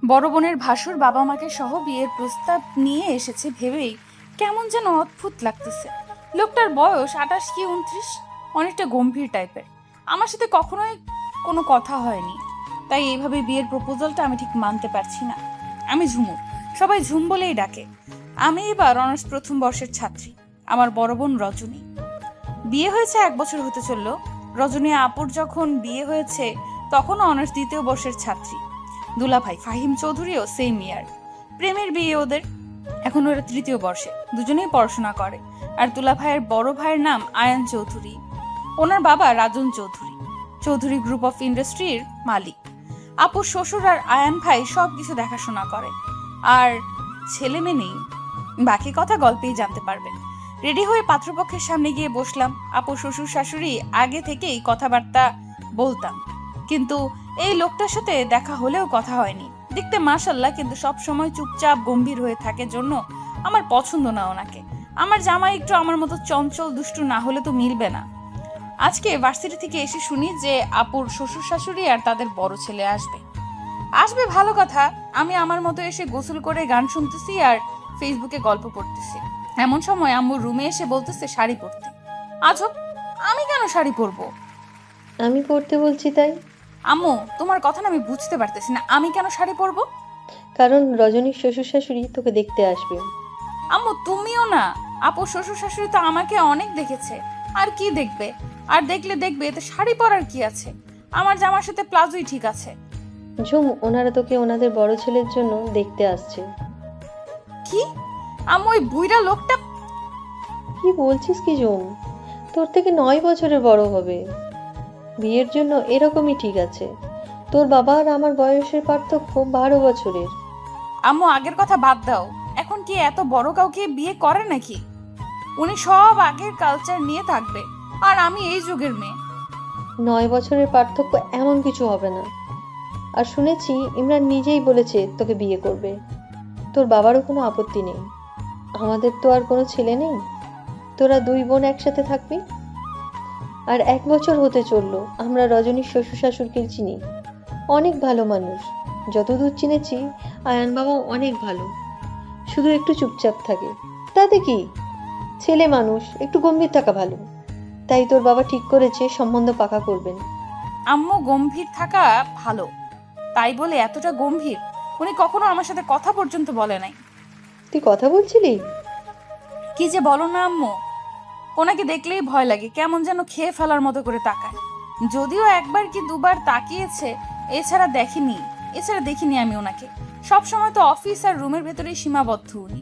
বড় বোনের ভাসুর বাবা মাকে সহ বিয়ের প্রস্তাব নিয়ে এসেছে ভেবেই কেমন যেন অদ্ভুত লাগতেছে। লোকটার বয়স 28 কি 29, অনেকটা গম্ভীর টাইপের। আমার সাথে কখনোই কোনো কথা হয়নি, তাই এইভাবে বিয়ের প্রপোজালটা আমি ঠিক মানতে পারছি না। আমি ঝুমুর, সবাই ঝুম বলেই ডাকে। আমি এবার অনার্স প্রথম বর্ষের ছাত্রী। আমার বড় বোন রজনী। বিয়ে হয়েছে 1 বছর হতে চললো। রজনী আপুর যখন বিয়ে হয়েছে তখনও অনার্স দ্বিতীয় বর্ষের ছাত্রী। দুলাভাই ফাহিম চৌধুরীও সেম ইয়ার। প্রেমের বিয়ে ওদের। এখন ওরা তৃতীয় বর্ষে, দুজনেই পড়াশোনা করে। আর দুলাভাইয়ের বড় ভাইয়ের নাম আয়ান চৌধুরী। ওনার বাবা রাজন চৌধুরী, চৌধুরী গ্রুপ অফ ইন্ডাস্ট্রির মালিক। আপুর শ্বশুর আর আয়ান ভাই সবকিছু দেখাশোনা করে। আর ছেলে মেয়ে নেই, বাকি কথা গল্পেই জানতে পারবেন। রেডি হয়ে পাত্রপক্ষের সামনে গিয়ে বসলাম। আপুর শ্বশুর শাশুড়ি আগে থেকেই কথাবার্তা বলতাম, কিন্তু এই লোকটার সাথে দেখা হলেও কথা হয়নি। দেখতে মাশাআল্লাহ, কিন্তু সব সময় চুপচাপ গম্ভীর হয়ে থাকে জন্য আমার পছন্দ না ওনাকে। আমার জামাই একটু আমার মতো চঞ্চল দুষ্টু না হলে তো মিলবে না। আজকে ভার্সিটি থেকে এসে শুনি যে আপুর শ্বশুর শাশুড়ি আর তাদের বড় ছেলে আসবে। আসবে ভালো কথা। আমি আমার মতো এসে গোসল করে গান শুনতেছি আর ফেসবুকে গল্প পড়তেছি। এমন সময় আম্মুর রুমে এসে বলতেছে শাড়ি পরতে। আজব, আমি কেন শাড়ি পরবো? আমি পড়তে বলছি তাই। আম্মু, তোমার কথা না আমি বুঝতে পারতেছি না, আমি কেন শাড়ি পরবো? কারণ রজনীর শ্বশুর শাশুড়ি তোকে দেখতে আসবে। আম্মু তুমিও না। আপুর শ্বশুর শাশুড়ি তো আমাকে অনেক দেখেছে। আর কি দেখবে? আর দেখলে দেখবে, এতে শাড়ি পরার কি আছে? আমার জামার সাথে প্লাজোই ঠিক আছে। ঝুম, ওনারা তোকে ওনাদের বড় ছেলের জন্য দেখতে আসছে। কি? আম্মু, ওই বুইড়া লোকটা? কি বলছিস কি ঝুম? তোর থেকে 9 বছরের বড় হবে। বিয়ের জন্য এরকমই ঠিক আছে। তোর বাবা আর আমার বয়সের পার্থক্য 12 বছরের। আম্মু, আগের কথা বাদ দাও। এখন কি এত বড় কাউকে বিয়ে করে নাকি? উনি সব আগের কালচার নিয়ে থাকবে, আর আমি এই যুগের মেয়ে। 9 বছরের পার্থক্য এমন কিছু হবে না। আর শুনেছি ইমরান নিজেই বলেছে তোকে বিয়ে করবে। তোর বাবারও কোনো আপত্তি নেই। আমাদের তো আর কোনো ছেলে নেই। তোরা 2 বোন একসাথে থাকবি। আর 1 বছর হতে চললো আমরা রজনীর শ্বশুর শাশুড়িকে চিনি। অনেক ভালো মানুষ। যতদূর চিনেছি আয়ান বাবাও অনেক ভালো। শুধু একটু চুপচাপ থাকে। তাতে কি, ছেলে মানুষ, একটু গম্ভীর থাকা ভালো। তাই তোর বাবা ঠিক করেছে সম্বন্ধ পাকা করবেন। আম্মু, গম্ভীর থাকা ভালো তাই বলে এতটা গম্ভীর? উনি কখনো আমার সাথে কথা পর্যন্ত বলে নাই। তুই কথা বলছিলি? কি যে বলো না আম্মু, ওনাকে দেখলেই ভয় লাগে, কেমন যেন খেয়ে ফেলার মতো করে তাকায়। যদিও একবার কি দুবার তাকিয়েছে, এছাড়া দেখিনি আমি ওনাকে। সব সময় তো অফিস আর রুমের ভেতরেই সীমাবদ্ধ উনি।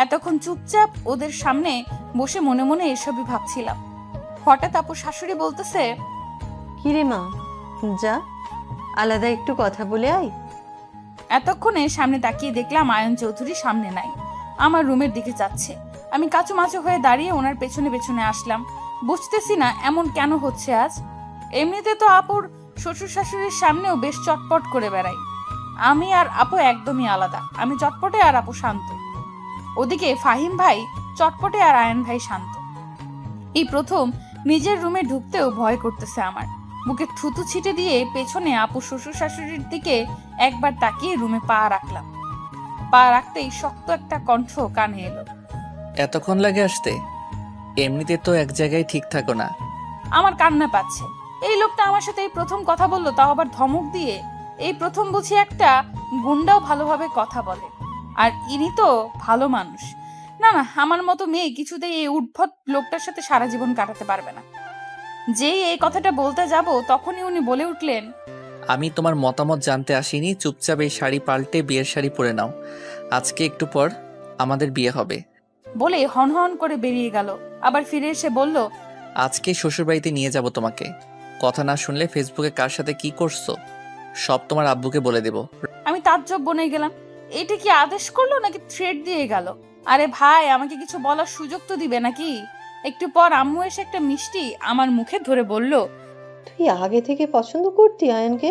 এতক্ষণ চুপচাপ ওদের সামনে বসে মনে মনে এসবই ভাবছিলাম। হঠাৎ আপুর শাশুড়ি বলতেছে, কিরে মা, যা আলাদা একটু কথা বলে আয়। এতক্ষণে সামনে তাকিয়ে দেখলাম আয়ন চৌধুরী সামনে নাই, আমার রুমের দিকে যাচ্ছে। আমি কাচুমাচু হয়ে দাঁড়িয়ে ওনার পেছনে পেছনে আসলাম। বুঝতেছি না এমন কেন হচ্ছে আজ। এমনিতে তো আপুর শ্বশুর শাশুড়ির সামনেও বেশ চটপট করে বেড়াই। আমি আর আপু একদমই আলাদা। আমি চটপটে আর আপু শান্ত। ওদিকে ফাহিম ভাই চটপটে আর আয়ন ভাই শান্ত। এই প্রথম নিজের রুমে ঢুকতেও ভয় করতেছে আমার। বুকে থুতু ছিটে দিয়ে পেছনে আপু শ্বশুর শাশুড়ির দিকে একবার তাকিয়ে রুমে পা রাখলাম। পা রাখতেই শক্ত একটা কণ্ঠ কানে এলো। এতক্ষণ লাগে আসতে? এমনিতে তো এক জায়গায় ঠিক থাকো না। আমার কান্না পাচ্ছে। এই লোকটা আমার সাথে এই প্রথম কথা বললো, তাও আবার ধমক দিয়ে। এই প্রথম বুঝি একটা গুন্ডাও ভালোভাবে কথা বলে। আর ইনি তো ভালো মানুষ। না না, আমার মতো মেয়ে কিছুতেই এই উদ্ভট লোকটার সাথে সারা জীবন কাটাতে পারবে না। যেই এই কথাটা বলতে যাব তখনই উনি বলে উঠলেন, আমি তোমার মতামত জানতে আসিনি, চুপচাপ এই শাড়ি পাল্টে বিয়ের শাড়ি পরে নাও। আজকে একটু পর আমাদের বিয়ে হবে। বলে হনহন করে বেরিয়ে গেল। আবার ফিরে এসে বলল, আজকে শ্বশুরবাড়িতে নিয়ে যাব তোমাকে। কথা না শুনলে ফেসবুকে কার সাথে কি করছো সব তোমার আব্বুকে বলে দেব। আমি তাজ্জব বনে গেলাম। এটা কি আদেশ করলো নাকি থ্রেট দিয়ে গেল? আরে ভাই, আমাকে কিছু বলার সুযোগ তো দিবে নাকি? একটু পর আম্মু এসে একটা মিষ্টি আমার মুখে ধরে বলল, তুই আগে থেকে পছন্দ করতি আয়ানকে?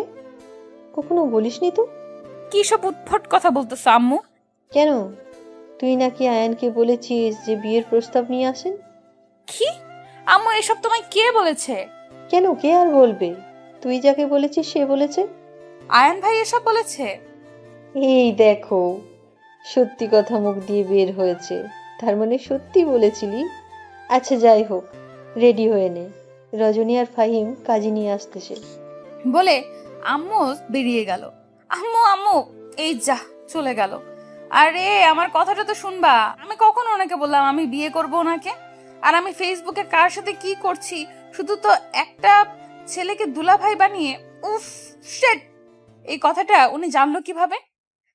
কখনো বলিসনি তো? কি সব উদ্ভট কথা বলতেছ আম্মু? কেন, তুই নাকি আয়ানকে বলেছিস যে বিয়ের প্রস্তাব নিয়ে আসেন? কি? আম্মু, এসব তোমায় কে বলেছে? কেন, কে আর বলবে? তুই যাকে বলেছিস সে বলেছে। আয়ান ভাই এসব বলেছে? এই দেখো, সত্যি কথা মুখ দিয়ে বের হয়েছে। তার মানে সত্যি বলেছিলি? আচ্ছা যাই হোক, রেডি হয়ে নে, রজনী আর ফাহিম কাজে নিয়ে আসতেছে। বলে আম্মু বেরিয়ে গেল। আম্মু আম্মু, এই যা চলে গেল। আরে আমার কথাটা তো শুনবা। আমি কখন ওনাকে বললাম আমি বিয়ে করব ওনাকে? আর আমি ফেসবুকে কার সাথে কি করছি, শুধু তো একটা ছেলেকে দুলাভাই বানিয়ে। উফ শিট! এই কথাটা উনি জানলো কিভাবে?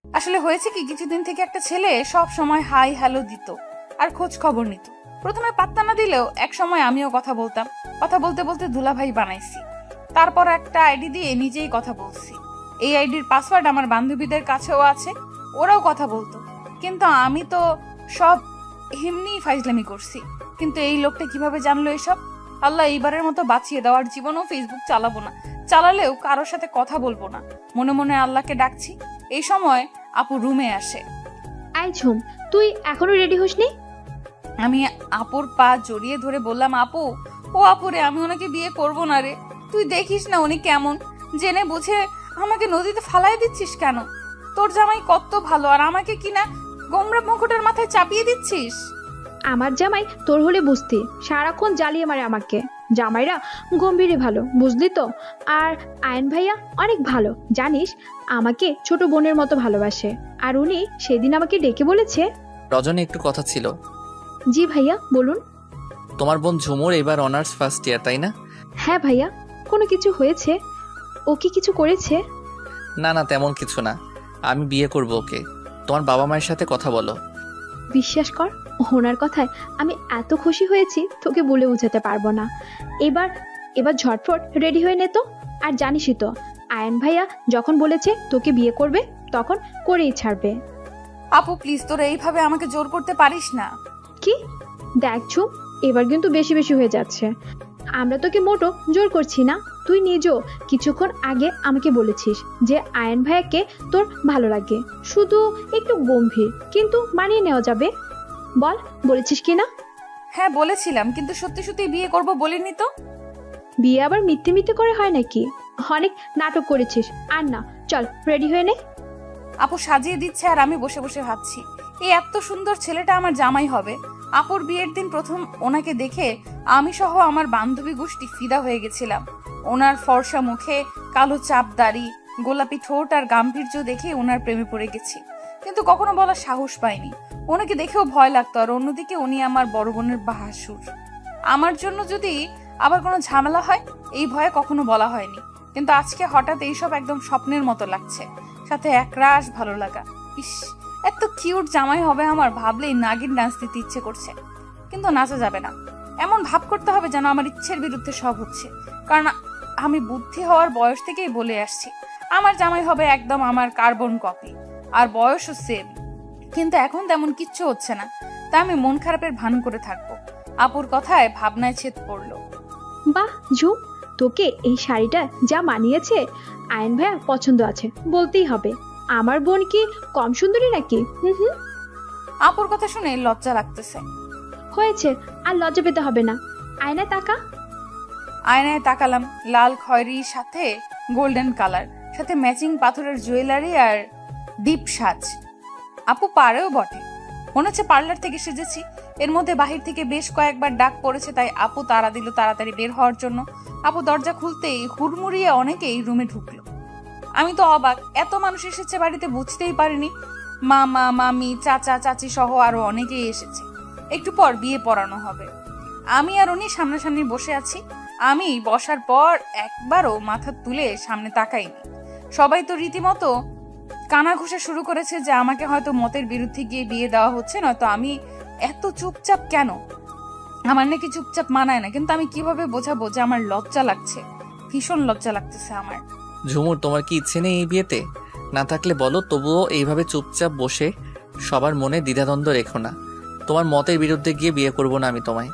আসলে হয়েছে কি, কিছুদিন থেকে একটা ছেলে সব সময় হাই হ্যালো দিত আর খোঁজ খবর নিত। প্রথমে পাত্তা না দিলেও এক সময় আমিও কথা বলতাম। কথা বলতে বলতে দুলাভাই বানাইছি। তারপর একটা আইডি দিয়ে নিজেই কথা বলছি। এই আইডির পাসওয়ার্ড আমার বান্ধবীদের কাছেও আছে, ওরাও কথা বলতো। কিন্তু আমি তো সব এমনি ফাইজলামি করছি। কিন্তু এই লোকটা কিভাবে জানলো এসব? আল্লাহ, এইবারের মতো বাঁচিয়ে দেওয়ার, জীবনও ফেসবুক চালাবো না, চালালেও কারোর সাথে কথা বলবো না। মনে মনে আল্লাহকে ডাকছি। এই সময় আপু রুমে আসে। আই ঝুম, তুই এখনো রেডি হসনি? আমি আপুর পা জড়িয়ে ধরে বললাম, আপু, ও আপুরে, আমি ওনাকে বিয়ে করব না রে। তুই দেখিস না উনি কেমন, জেনে বুঝে আমাকে নদীতে ফালাই দিচ্ছিস কেন? তোর জামাই কত ভালো, আর আমাকে কিনা গোমরা মুকুটের মাথায় চাপিয়ে দিচ্ছিস। আমার জামাই তোর হলে বুঝতি, সারাক্ষণ জ্বালিয়ে মারে আমাকে। জামাইরা গম্ভীরে ভালো, বুঝলি তো। আর আয়ন ভাইয়া অনেক ভালো, জানিস, আমাকে ছোট বোনের মতো ভালোবাসে। আর উনি সেদিন আমাকে ডেকে বলেছে। রজনী, একটু কথা ছিল। জি ভাইয়া, বলুন। তোমার বোন ঝুমুর এবার অনার্স ফার্স্ট ইয়ার, তাই না? হ্যাঁ ভাইয়া, কোনো কিছু হয়েছে? ও কি কিছু করেছে? না না, তেমন কিছু না। আমি বিয়ে করব ওকে। তোমার বাবা মায়ের সাথে কথা বলো। বিশ্বাস কর, ওনার কথায় আমি এত খুশি হয়েছি তোকে বলে বোঝাতে পারবো না। এবার এবার ঝটফট রেডি হয়ে নে তো। আর জানিসই তো, আয়ন ভাইয়া যখন বলেছে তোকে বিয়ে করবে, তখন করেই ছাড়বে। আপু প্লিজ, তোরা এইভাবে আমাকে জোর করতে পারিস না। কি দেখছো, এবার কিন্তু বেশি বেশি হয়ে যাচ্ছে। আমরা তোকে মোটো জোর করছি না। তুই নিজেও কিছুক্ষণ আগে আমাকে বলেছিস যে আয়ন ভাইয়াকে তোর ভালো লাগে, শুধু একটু গম্ভীর, কিন্তু মানিয়ে নেওয়া যাবে। বল, বলেছিস কি না? হ্যাঁ বলেছিলাম, কিন্তু সত্যি সত্যি বিয়ে করব বলিনি তো। বিয়ে আবার মিথ্যে মিথ্যে করে হয় নাকি? অনেক নাটক করেছিস। আর না, চল রেডি হয়ে নে। আপু সাজিয়ে দিচ্ছে আর আমি বসে বসে ভাবছি, এই এত সুন্দর ছেলেটা আমার জামাই হবে। আপুর বিয়ের দিন প্রথম ওনাকে দেখে আমি সহ আমার বান্ধবী গোষ্ঠী ফিদা হয়ে গেছিলাম। ওনার ফর্সা মুখে কালো চাপ দাড়ি, গোলাপি ঠোঁট আর গাম্ভীর্য দেখে ওনার প্রেমে পড়ে গেছি। কিন্তু কখনো বলার সাহস পাইনি। ওনাকে দেখেও ভয় লাগতো। আর অন্যদিকে উনি আমার বড় বোনের বাহাসুর। আমার জন্য যদি আবার কোনো ঝামেলা হয়, এই ভয়ে কখনো বলা হয়নি। কিন্তু আজকে হঠাৎ এইসব একদম স্বপ্নের মতো লাগছে, সাথে একরাশ ভালো লাগা। ইস, এত কিউট জামাই হবে আমার, ভাবলেই নাগিন ডান্স দিতে ইচ্ছে করছে। কিন্তু নাচা যাবে না, এমন ভাব করতে হবে যেন আমার ইচ্ছের বিরুদ্ধে সব হচ্ছে। কারণ আমি বুদ্ধি হওয়ার বয়স থেকেই বলে আসছি আমার জামাই হবে একদম আমার কার্বন কপি, আর বয়সও সেম। কিন্তু এখন তেমন কিচ্ছু হচ্ছে না, তা আমি মন খারাপের ভান করে থাকবো। আপুর কথায় ভাবনায় ছেদ পড়লো। বাহ ঝুম, তোকে এই শাড়িটা যা মানিয়েছে, আয়ন ভাইয়া পছন্দ আছে বলতেই হবে। আমার বোন কি কম সুন্দরী নাকি? হুম। আপুর কথা শুনে লজ্জা লাগতেছে। হয়েছে, আর লজ্জা পেতে হবে না। আয়নায় তাকা। আয়নায় তাকালাম। লাল খয়েরির সাথে গোল্ডেন কালার, সাথে ম্যাচিং পাথরের জুয়েলারি আর ডিপ সাজ। আপু পারেও বটে, মনে হচ্ছে পার্লার থেকে সেজেছি। এর মধ্যে বাহির থেকে বেশ কয়েকবার ডাক পড়েছে, তাই আপু তাড়া দিল তাড়াতাড়ি বের হওয়ার জন্য। আপু দরজা খুলতেই হুড়মুড়িয়ে অনেকেই রুমে ঢুকলো। আমি তো অবাক, এত মানুষ এসেছে বাড়িতে, বুঝতেই পারিনি। মামা মামি চাচা চাচি সহ আরো অনেকেই এসেছে। একটু পর বিয়ে পড়ানো হবে। আমি আর উনি সামনাসামনি বসে আছি। আমি বসার পর একবারও মাথা তুলে সামনে তাকাইনি। সবাই তো রীতিমতো কানা ঘুষা শুরু করেছে যে আমাকে হয়তো মতের বিরুদ্ধে গিয়ে বিয়ে দেওয়া হচ্ছে, নয়তো আমি এত চুপচাপ কেন। আমার নাকি চুপচাপ মানায় না, কিন্তু আমি কিভাবে বোঝাবো যে আমার লজ্জা লাগছে, ভীষণ লজ্জা লাগতেছে আমার। ঝুমুর, তোমার কি ইচ্ছে নেই এই বিয়েতে? না থাকলে বলো, তবুও এইভাবে চুপচাপ বসে সবার মনে দ্বিধাদ্বন্দ্ব রেখো না। তোমার মতের বিরুদ্ধে গিয়ে বিয়ে করব না আমি তোমায়।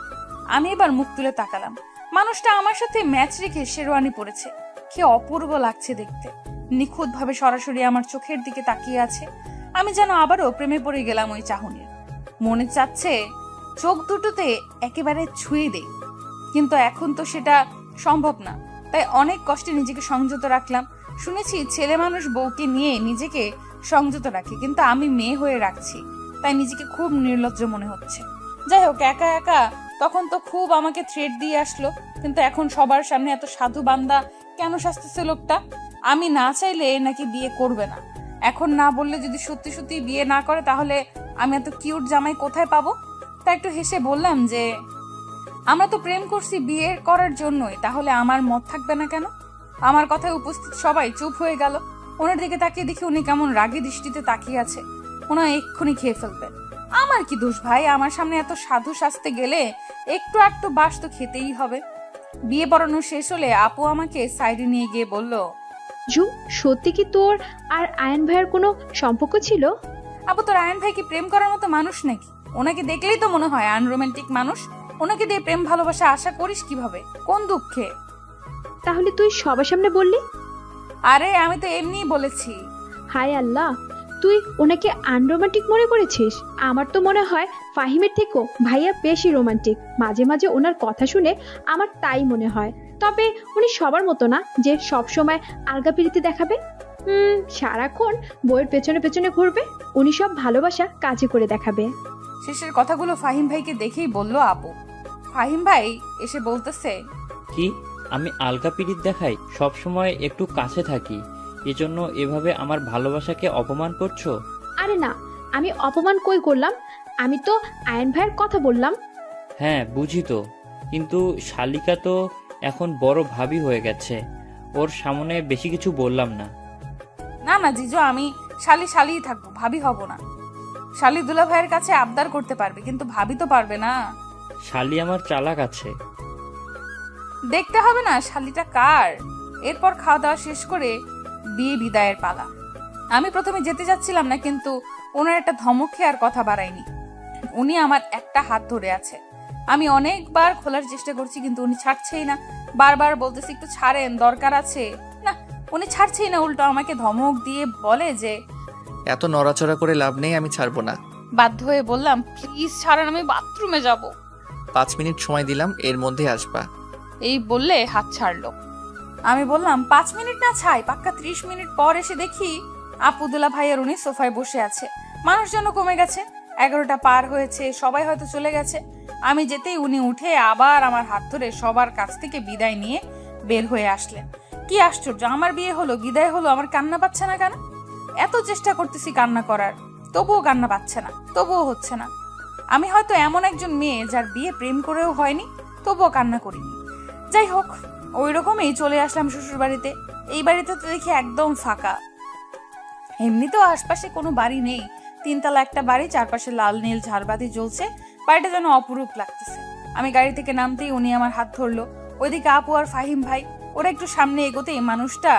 আমি এবার মুখ তুলে তাকালাম। মানুষটা আমার সাথে ম্যাচ রেখে শেরওয়ানি পরেছে, কি অপূর্ব লাগছে দেখতে। নিখুঁত ভাবে সরাসরি আমার চোখের দিকে তাকিয়ে আছে। আমি যেন আবারও প্রেমে পড়ে গেলাম ওই চাহনির। মনে চাচ্ছে চোখ দুটোতে একেবারে ছুঁয়ে দেই, কিন্তু এখন তো সেটা সম্ভব না। তাই অনেক কষ্টে নিজেকে সংযত রাখলাম। শুনেছি ছেলে মানুষ বউকে নিয়ে নিজেকে সংযত রাখি, কিন্তু আমি মেয়ে হয়ে রাখছি, তাই নিজেকে খুব নির্লজ্জ মনে হচ্ছে। যাই হোক, একা একা তখন তো খুব আমাকে থ্রেট দিয়ে আসলো, কিন্তু এখন সবার সামনে এত সাধু বান্দা কেন সাজতেছে লোকটা? আমি না চাইলে নাকি বিয়ে করবে না। এখন না বললে যদি সত্যি সত্যি বিয়ে না করে, তাহলে আমি এত কিউট জামাই কোথায় পাবো? তাই একটু হেসে বললাম যে আমরা তো প্রেম করছি বিয়ে করার জন্যই, তাহলে আমার মত থাকবে না কেন? আমার কথায় উপস্থিত সবাই চুপ হয়ে গেল। ওনার দিকে তাকিয়ে দেখি উনি কেমন রাগী দৃষ্টিতে তাকিয়ে আছে, ওনা এক্ষুনি খেয়ে ফেলবে। আমার কি দোষ ভাই? আমার সামনে এত সাধু সাজতে গেলে একটু একটু বাস তো খেতেই হবে। বিয়ে পড়ানো শেষ হলে আপু আমাকে সাইডে নিয়ে গিয়ে বলল, ঝুম, সত্যি কি তোর আর আয়ন ভাইয়ের কোনো সম্পর্ক ছিল? আপু, তোর আয়ন ভাই কি প্রেম করার মতো মানুষ নাকি? ওনাকে দেখলেই তো মনে হয় আনরোমান্টিক মানুষ। ওনাকে দিয়ে প্রেম ভালোবাসা আশা করিস কিভাবে? কোন দুঃখে? তাহলে তুই সবার সামনে বললি? আরে আমি তো এমনিই বলেছি। হায় আল্লাহ, তুই ওনাকে আনরোমান্টিক মনে করেছিস? আমার তো মনে হয় ফাহিমের থেকেও ভাইয়া বেশি রোমান্টিক। মাঝে মাঝে ওনার কথা শুনে আমার তাই মনে হয়। তবে উনি সবার মতো না যে সব সময় আলগা প্রীতি দেখাবে। সারাক্ষণ বইয়ের পেছনে পেছনে ঘুরবে। উনি সব ভালোবাসা কাজে করে দেখাবে। শেষের কথাগুলো ফাহিম ভাইকে দেখেই বলল আপু। ফাহিম ভাই এসে বলতেছে, কি আমি আলগা পিরিত দেখাই? সব সময় একটু কাছে থাকি, এজন্য এভাবে আমার ভালোবাসাকে অপমান করছো? আরে না, আমি অপমান কই করলাম? আমি তো আয়ন ভাইয়ের কথা বললাম। হ্যাঁ বুঝি তো, কিন্তু শালিকা তো এখন বড় ভাবি হয়ে গেছে, ওর সামনে বেশি কিছু বললাম না। না না জিজু, আমি শালি শালিই থাকবো, ভাবি হব না। শালি দুলা ভাইয়ের কাছে আবদার করতে পারবে, কিন্তু ভাবি তো পারবে না। শালি আমার চালাক আছে। দেখতে হবে না শালিটা কার। এরপর খাওয়া দাওয়া শেষ করে বিয়ে বিদায়ের পালা। আমি প্রথমে যেতে যাচ্ছিলাম না, কিন্তু ওনার একটা ধমক খেয়ে আর কথা বাড়ায়নি। উনি আমার একটা হাত ধরে আছে। আমি অনেকবার খোলার চেষ্টা করছি, কিন্তু উনি ছাড়ছেই না। বারবার বলতেছি একটু ছাড়েন, দরকার আছে। না, উনি ছাড়ছেই না, উল্টো আমাকে ধমক দিয়ে বলে যে এত নড়াচড়া করে লাভ নেই, আমি ছাড়বো না। বাধ্য হয়ে বললাম, প্লিজ ছাড়েন, আমি বাথরুমে যাব। 5 মিনিট সময় দিলাম, এর মধ্যে আসবা। এই বললে হাত ছাড়লো। আমি বললাম 5 মিনিট না ছাই, পাক্কা 30 মিনিট পর এসে দেখি আপুদুল্লা ভাই আর উনি সোফায় বসে আছে। মানুষজন কমে গেছে, 11টা পার হয়েছে, সবাই হয়তো চলে গেছে। আমি যেতেই উনি উঠে আবার আমার হাত ধরে সবার কাছ থেকে বিদায় নিয়ে বের হয়ে আসলেন। কি আশ্চর্য, আমার বিয়ে হলো, বিদায় হলো, আমার কান্না পাচ্ছে না কেন? এত চেষ্টা করতেছি কান্না করার, তবুও কান্না পাচ্ছে না, তবুও হচ্ছে না। আমি হয়তো এমন একজন মেয়ে যার বিয়ে প্রেম করেও হয়নি, তবুও কান্না করিনি। যাই হোক, ওই রকমই চলে আসলাম শ্বশুর বাড়িতে। এই বাড়িতে তো দেখি একদম ফাঁকা। এমনিতেও আশপাশে কোনো বাড়ি নেই। 3 তলা একটা বাড়ি, চারপাশে লাল নীল ঝাড়বাতি জ্বলছে। বাড়িটা যেন অপরূপ লাগতেছে। আমি গাড়ি থেকে নামতেই উনি আমার হাত ধরলো। ওইদিকে আপু আর ফাহিম ভাই, ওরা একটু সামনে এগোতেই মানুষটা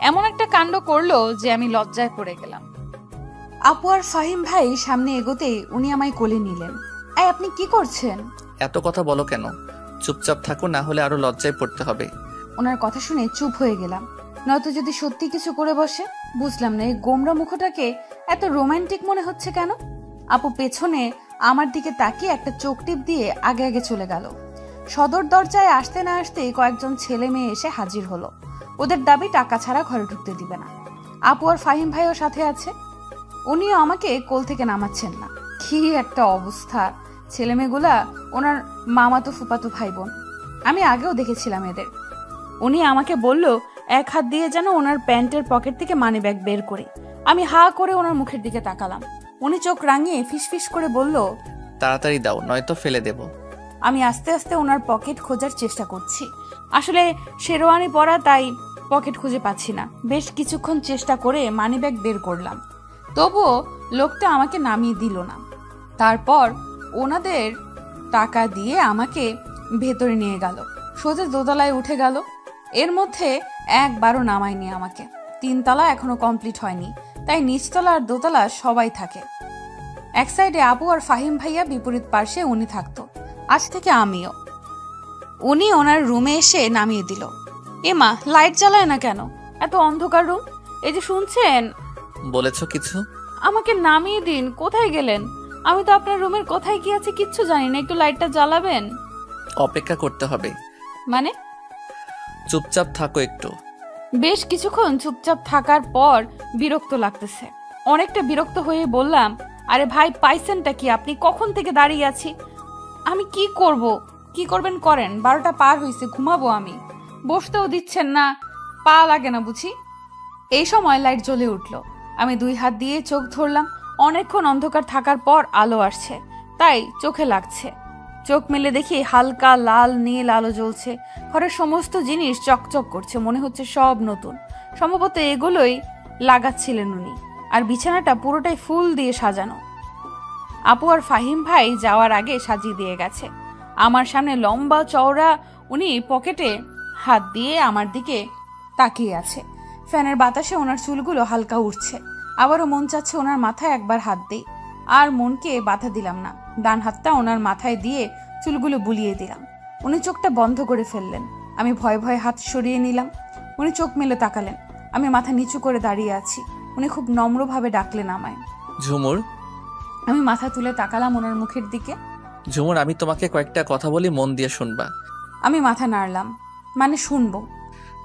এমন একটা কাণ্ড করলো যে আমি লজ্জায় পড়ে গেলাম। আপু আর ফাহিম ভাই সামনে এগোতেই উনি আমায় কোলে নিলেন। এই, আপনি কি করছেন? এত কথা বলো কেন? চুপচাপ থাকো, না হলে আরো লজ্জায় পড়তে হবে। ওনার কথা শুনে চুপ হয়ে গেলাম, নয়তো যদি সত্যি কিছু করে বসে। বুঝলাম না এই গোমরা মুখটাকে এত রোমান্টিক মনে হচ্ছে কেন। আপু পেছনে আমার দিকে তাকিয়ে একটা চোখ টিপ দিয়ে আগে আগে চলে গেল। সদর দরজায় আসতে না আসতেই কয়েকজন ছেলে মেয়ে এসে হাজির হলো। ওদের দাবি টাকা ছাড়া ঘরে ঢুকতে দিবে না। আপু আর ফাহিম ভাইও সাথে আছে। উনিও আমাকে কোল থেকে নামাচ্ছেন না। কি একটা অবস্থা! ছেলেমেয়েগুলা ওনার মামাতো ফুপাতো ভাই বোন। আমি আগেও দেখেছিলাম এদের। উনি আমাকে বলল এক হাত দিয়ে যেন ওনার প্যান্টের পকেট থেকে মানি ব্যাগ বের করি। আমি হা করে ওনার মুখের দিকে তাকালাম। উনি চোখ রাঙিয়ে ফিসফিস করে বলল, তাড়াতাড়ি দাও, নয়তো ফেলে দেব। আমি আস্তে আস্তে ওনার পকেট খোঁজার চেষ্টা করছি। আসলে শেরওয়ানি পরা, তাই পকেট খুঁজে পাচ্ছি না। বেশ কিছুক্ষণ চেষ্টা করে মানি ব্যাগ বের করলাম, তবুও লোকটা আমাকে নামিয়ে দিল না। তারপর ওনাদের টাকা দিয়ে আমাকে ভেতরে নিয়ে গেল, সোজা দোতলায় উঠে গেল। এর মধ্যে একবারও নামায়নি আমাকে। 3 তলা এখনো কমপ্লিট হয়নি, তাই নিচতলা আর দোতলা সবাই থাকে। এক সাইডে আপু আর ফাহিম ভাইয়া, বিপরীত পার্শ্বে উনি থাকতো। আজ থেকে আমিও। উনি ওনার রুমে এসে নামিয়ে দিল। এমা, লাইট জ্বালায় না কেন? এত অন্ধকার রুম। এই যে শুনছেন, বলেছো কিছু? আমাকে নামিয়ে দিন। কোথায় গেলেন? আমি তো আপনার রুমের কোথায় কি আছে কিচ্ছু জানি না। একটু লাইটটা জ্বালাবেন? অপেক্ষা করতে হবে। মানে? চুপচাপ থাকো একটু। বেশ কিছুক্ষণ চুপচাপ থাকার পর বিরক্ত লাগতেছে। অনেকটা বিরক্ত হয়ে বললাম, আরে ভাই পাইছেনটা কি? আপনি কখন থেকে দাঁড়িয়ে আছি। আমি কি করব? কি করবেন করেন, 12টা পার হয়েছে, ঘুমাবো আমি। বসতেও দিচ্ছেন না, পা লাগে না বুঝি। এই সময় লাইট জ্বলে উঠল। আমি 2 হাত দিয়ে চোখ ধরলাম। অনেকক্ষণ অন্ধকার থাকার পর আলো আসছে, তাই চোখে লাগছে। চোখ মেলে দেখি হালকা লাল নীল আলো জ্বলছে। ঘরের সমস্ত জিনিস চকচক করছে, মনে হচ্ছে সব নতুন। সম্ভবত এগুলোই লাগাচ্ছিলেন উনি। আর বিছানাটা পুরোটাই ফুল দিয়ে সাজানো। আপু আর ফাহিম ভাই যাওয়ার আগে সাজিয়ে দিয়ে গেছে। আমার সামনে লম্বা চওড়া উনি পকেটে হাত দিয়ে আমার দিকে তাকিয়ে আছে। ফ্যানের বাতাসে ওনার চুলগুলো হালকা উঠছে। আবারও মন চাচ্ছে ওনার মাথায় একবার হাত দিই, আর মনকে বাধা দিলাম না। ডান হাতটা ওনার মাথায় দিয়ে চুলগুলো বুলিয়ে দিলাম। উনি চোখটা বন্ধ করে ফেললেন। আমি ভয়ে ভয়ে হাত সরিয়ে নিলাম। উনি চোখ মেলে তাকালেন। আমি মাথা নিচু করে দাঁড়িয়ে আছি। উনি খুব নম্রভাবে ডাকলেন আমায়। ঝুমুর। আমি মাথা তুলে তাকালাম ওনার মুখের দিকে। ঝুমুর, আমি তোমাকে কয়েকটা কথা বলি, মন দিয়ে শুনবা। আমি মাথা নাড়লাম, মানে শুনবো।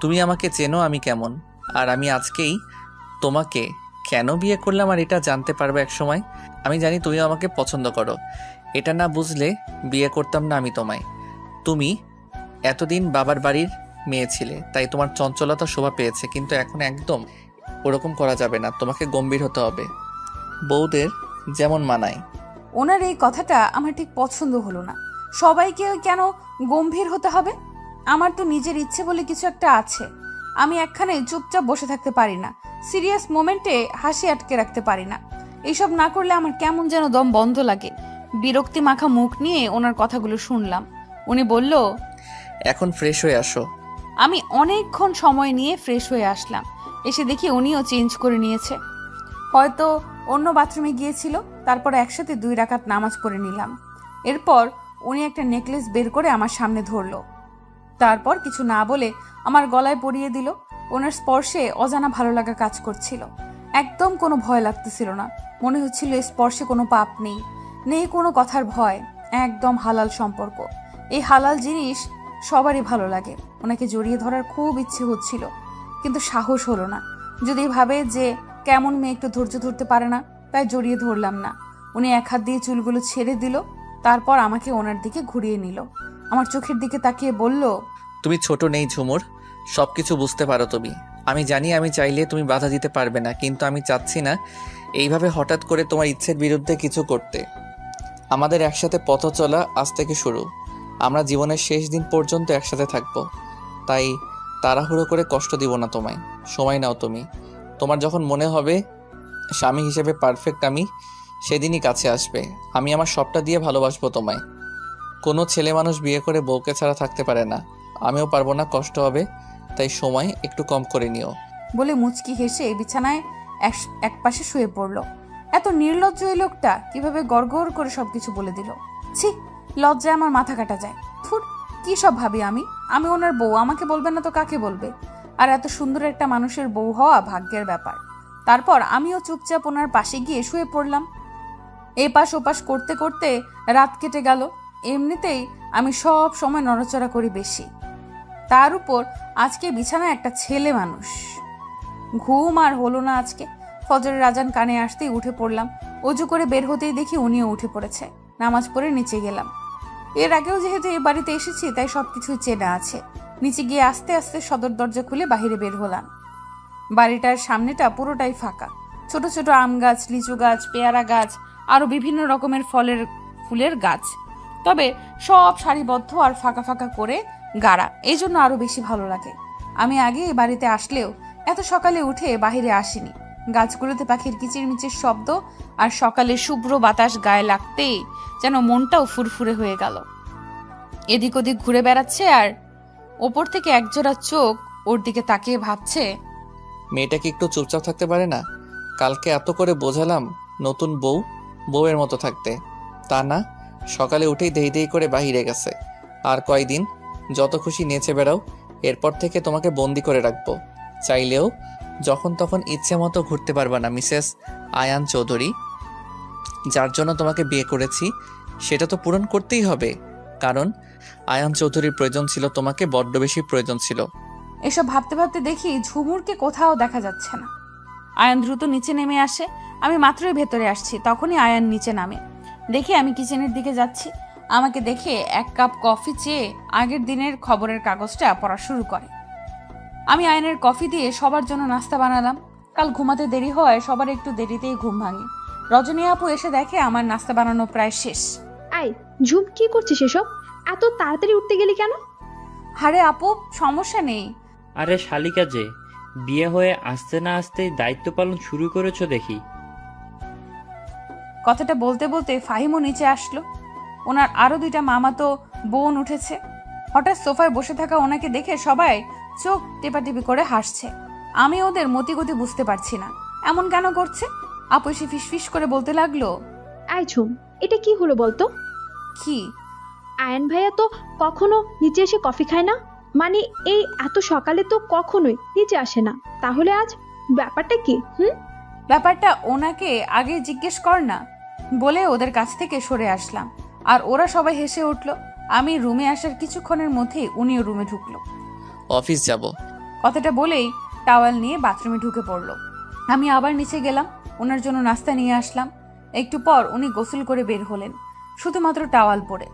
তুমি আমাকে চেনো আমি কেমন, আর আমি আজকেই তোমাকে কেন বিয়ে করলাম আর এটা জানতে পারবে এক সময়। আমি জানি তুমি আমাকে পছন্দ করো, এটা না বুঝলে বিয়ে করতাম না আমি তোমায়। তুমি এতদিন বাবার বাড়ির মেয়ে ছিলে, তাই তোমার চঞ্চলতা শোভা পেয়েছে, কিন্তু এখন একদম ওরকম করা যাবে না। তোমাকে গম্ভীর হতে হবে, বউদের যেমন মানায়। ওনার এই কথাটা আমার ঠিক পছন্দ হলো না। সবাইকে কেন গম্ভীর হতে হবে? আমার তো নিজের ইচ্ছে বলে কিছু একটা আছে। আমি একখানে চুপচাপ বসে থাকতে পারি না। সিরিয়াস মোমেন্টে হাসি আটকে রাখতে পারি না। এইসব না করলে আমার কেমন যেন দম বন্ধ লাগে। বিরক্তি মাখা মুখ নিয়ে ওনার কথাগুলো শুনলাম। উনি বলল, এখন ফ্রেশ হয়ে আসো। আমি অনেকক্ষণ সময় নিয়ে ফ্রেশ হয়ে আসলাম। এসে দেখি উনিও চেঞ্জ করে নিয়েছে, হয়তো অন্য বাথরুমে গিয়েছিল। তারপর একসাথে 2 রাকাত নামাজ পড়ে নিলাম। এরপর উনি একটা নেকলেস বের করে আমার সামনে ধরলো। তারপর কিছু না বলে আমার গলায় পরিয়ে দিল। ওনার স্পর্শে অজানা ভালো লাগা কাজ করছিল। একদম কোনো ভয় লাগতেছিল না। মনে হচ্ছিল এই স্পর্শে কোনো পাপ নেই, নেই কোনো কথার ভয়। একদম হালাল সম্পর্ক। এই হালাল জিনিস সবারই ভালো লাগে। ওনাকে জড়িয়ে ধরার খুব ইচ্ছে হচ্ছিল, কিন্তু সাহস হলো না। যদি ভাবে যে কেমন মেয়ে একটু ধৈর্য ধরতে পারে না, তাই জড়িয়ে ধরলাম না। উনি এক হাত দিয়ে চুলগুলো ছেড়ে দিল, তারপর আমাকে ওনার দিকে ঘুরিয়ে নিল। আমার চোখের দিকে তাকিয়ে বলল, তুমি ছোট নেই ঝুমুর, সবকিছু বুঝতে পারো তুমি। আমি জানি আমি চাইলে তুমি বাধা দিতে পারবে না, কিন্তু আমি চাচ্ছি না এইভাবে হঠাৎ করে তোমার ইচ্ছের বিরুদ্ধে কিছু করতে। আমাদের একসাথে পথ চলা আজ থেকে শুরু। আমরা জীবনের শেষ দিন পর্যন্ত একসাথে থাকবো, তাই তাড়াহুড়ো করে কষ্ট দিব না তোমায়। সময় নাও তুমি। তোমার যখন মনে হবে স্বামী হিসেবে পারফেক্ট আমি, সেদিনই কাছে আসবে। আমি আমার সবটা দিয়ে ভালোবাসবো তোমায়। কোনো ছেলে মানুষ বিয়ে করে বউকে ছাড়া থাকতে পারে না, আমিও পারবো না, কষ্ট হবে। তাই সময় একটু কম করে নিও। বলে মুচকি হেসে বিছানায় এক পাশে শুয়ে পড়ল। এত নির্লজ্জ এই লোকটা কিভাবে গড়গড় করে সবকিছু বলে দিল। ছি, লজ্জায় আমার মাথা কাটা যায়। থুর, কি সব ভাবি আমি। আমি ওনার বউ, আমাকে বলবে না তো কাকে বলবে? আর এত সুন্দর একটা মানুষের বউ হওয়া ভাগ্যের ব্যাপার। তারপর আমিও চুপচাপ ওনার পাশে গিয়ে শুয়ে পড়লাম। এপাশ ওপাশ করতে করতে রাত কেটে গেল। এমনিতেই আমি সব সময় নড়াচড়া করি বেশি, তার উপর আজকে বিছানায় একটা ছেলে মানুষ। ঘুম আর হলো না আজকে। ফজরের আজান কানে আসতেই উঠে পড়লাম। অজু করে বের হতেই দেখি উনিও উঠে পড়েছে। নামাজ পড়ে নিচে গেলাম। এর আগেও যেহেতু এই বাড়িতে এসেছি, তাই সবকিছুই চেনা আছে। নিচে গিয়ে আস্তে আস্তে সদর দরজা খুলে বাহিরে বের হলাম। বাড়িটার সামনেটা পুরোটাই ফাঁকা। ছোট ছোট আম গাছ, লিচু গাছ, পেয়ারা গাছ, আরো বিভিন্ন রকমের ফুলের গাছ, তবে সব সারিবদ্ধ আর ফাঁকা ফাঁকা করে গাড়া। এই জন্য আরো বেশি ভালো লাগে। আমি আগে এই বাড়িতে আসলেও এত সকালে উঠে বাহিরে আসিনি। গাছগুলোতে পাখির কিচিরমিচির শব্দ আর সকালে শুভ্র বাতাস গায়ে লাগতেই যেন মনটাও ফুরফুরে হয়ে গেল। এদিক ওদিক ঘুরে বেড়াচ্ছে, আর ওপর থেকে একজোড়া চোখ ওর দিকে তাকিয়ে ভাবছে, মেয়েটা কি একটু চুপচাপ থাকতে পারে না? কালকে এত করে বোঝালাম নতুন বউয়ের মতো থাকতে, তা না, সকালে উঠেই দেই দেই করে বাহিরে গেছে। আর কয়দিন যত খুশি নেচে বেড়াও, এরপর থেকে তোমাকে বন্দি করে রাখবো। চাইলেও যখন তখন ইচ্ছে মতো ঘুরতে পারবা না। মিসেস আয়ান চৌধুরী, যার জন্য তোমাকে বিয়ে করেছি সেটা তো পূরণ করতেই হবে, কারণ আয়ান চৌধুরীর প্রয়োজন ছিল তোমাকে, বড্ড বেশি প্রয়োজন ছিল। এসব ভাবতে ভাবতে দেখি ঝুমুরকে কোথাও দেখা যাচ্ছে না। আয়ান দ্রুত নিচে নেমে আসে। আমি মাত্রই ভেতরে আসছি, তখনই আয়ান নিচে নামে। দেখি আমি কিচেনের দিকে যাচ্ছি। আমাকে দেখে 1 কাপ কফি চেয়ে আগের দিনের খবরের কাগজটা পড়া শুরু করে। আমি আয়নের কফি দিয়ে সবার জন্য নাস্তা বানালাম। কাল ঘুমাতে দেরি হওয়ায় সবার একটু দেরিতেই ঘুম ভাঙে। রজনী আপু এসে দেখে আমার নাস্তা বানানো প্রায় শেষ। আয় ঝুম, কি করছিস এসব? এত তাড়াতাড়ি উঠতে গেলি কেন? আরে আপু, সমস্যা নেই। আরে শালিকা যে, বিয়ে হয়ে আসতে না আসতেই দায়িত্ব পালন শুরু করেছো দেখি। কথাটা বলতে বলতে ফাহিমও নিচে আসলো। ওনার আরো 2টা মামাতো বোন উঠেছে। হঠাৎ সোফায় বসে থাকা ওনাকে দেখে সবাই চোখ টেপাটেপি করে হাসছে। আমি ওদের মতিগতি বুঝতে পারছি না, এমন কেন করছে। আপু এসে ফিসফিস করে বলতে লাগলো, আয় ঝুম, এটা কি হলো বলতো? কি? আয়ন ভাইয়া তো কখনো নিচে এসে কফি খায় না, মানে এই এত সকালে তো কখনোই নিচে আসে না। তাহলে আজ ব্যাপারটা কি? ব্যাপারটা ওনাকে আগে জিজ্ঞেস কর না বলে ওদের কাছ থেকে সরে আসলাম। আর ওরা সবাই হেসে উঠলো। আমি রুমে আসার কিছুক্ষণের মধ্যেই উনিও রুমে ঢুকলো। অফিস যাব। কথাটা বলেই টাওয়াল নিয়ে বাথরুমে ঢুকে পড়লো। আমি আবার নিচে গেলাম, ওনার জন্য নাস্তা নিয়ে আসলাম। একটু পর উনি গোসল করে বের হলেন, শুধুমাত্র টাওয়াল পরে।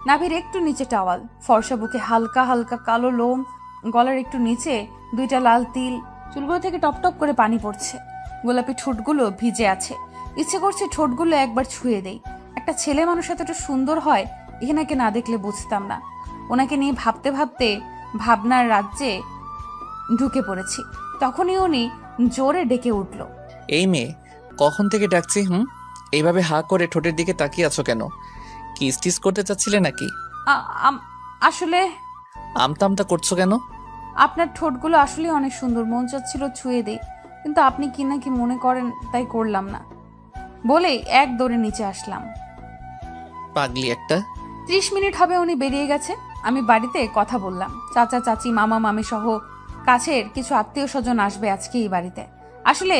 নাভির একটু নিচে টাওয়াল, ফর্সা বুকে হালকা হালকা কালো লোম, গলার একটু নিচে 2টা লাল তিল, চুলগুলো থেকে টপটপ করে পানি পড়ছে। গোলাপি ঠোঁটগুলো ভিজে আছে। ইচ্ছে করছে ঠোঁটগুলো একবার ছুঁয়ে দেই। একটা ছেলে মানুষ এতটা সুন্দর হয় এখানে না দেখলে বুঝতাম না। ওনাকে নিয়ে ভাবতে ভাবতে ভাবনার রাজ্যে ঢুকে পড়েছি। তখনই উনি জোরে ডেকে উঠল, এই মেয়ে, কখন থেকে ডাকছি? এইভাবে হা করে ঠোঁটের দিকে তাকিয়ে আছো কেন? কিস টিস করতে চাচ্ছিলে নাকি? আসলে আমতা আমতা করছো কেন? আপনার ঠোঁটগুলো আসলে অনেক সুন্দর, মন চাচ্ছিল ছুঁয়ে দেই, কিন্তু আপনি কি না কি মনে করেন তাই করলাম না বলেই এক দৌড়ে নিচে আসলাম। পাগলি একটা। 30 মিনিট হবে উনি বেরিয়ে গেছে। আমি বাড়িতে কথা বললাম। চাচা চাচি মামা মামি সহ কাছের কিছু আত্মীয় স্বজন আসবে আজকে এই বাড়িতে। আসলে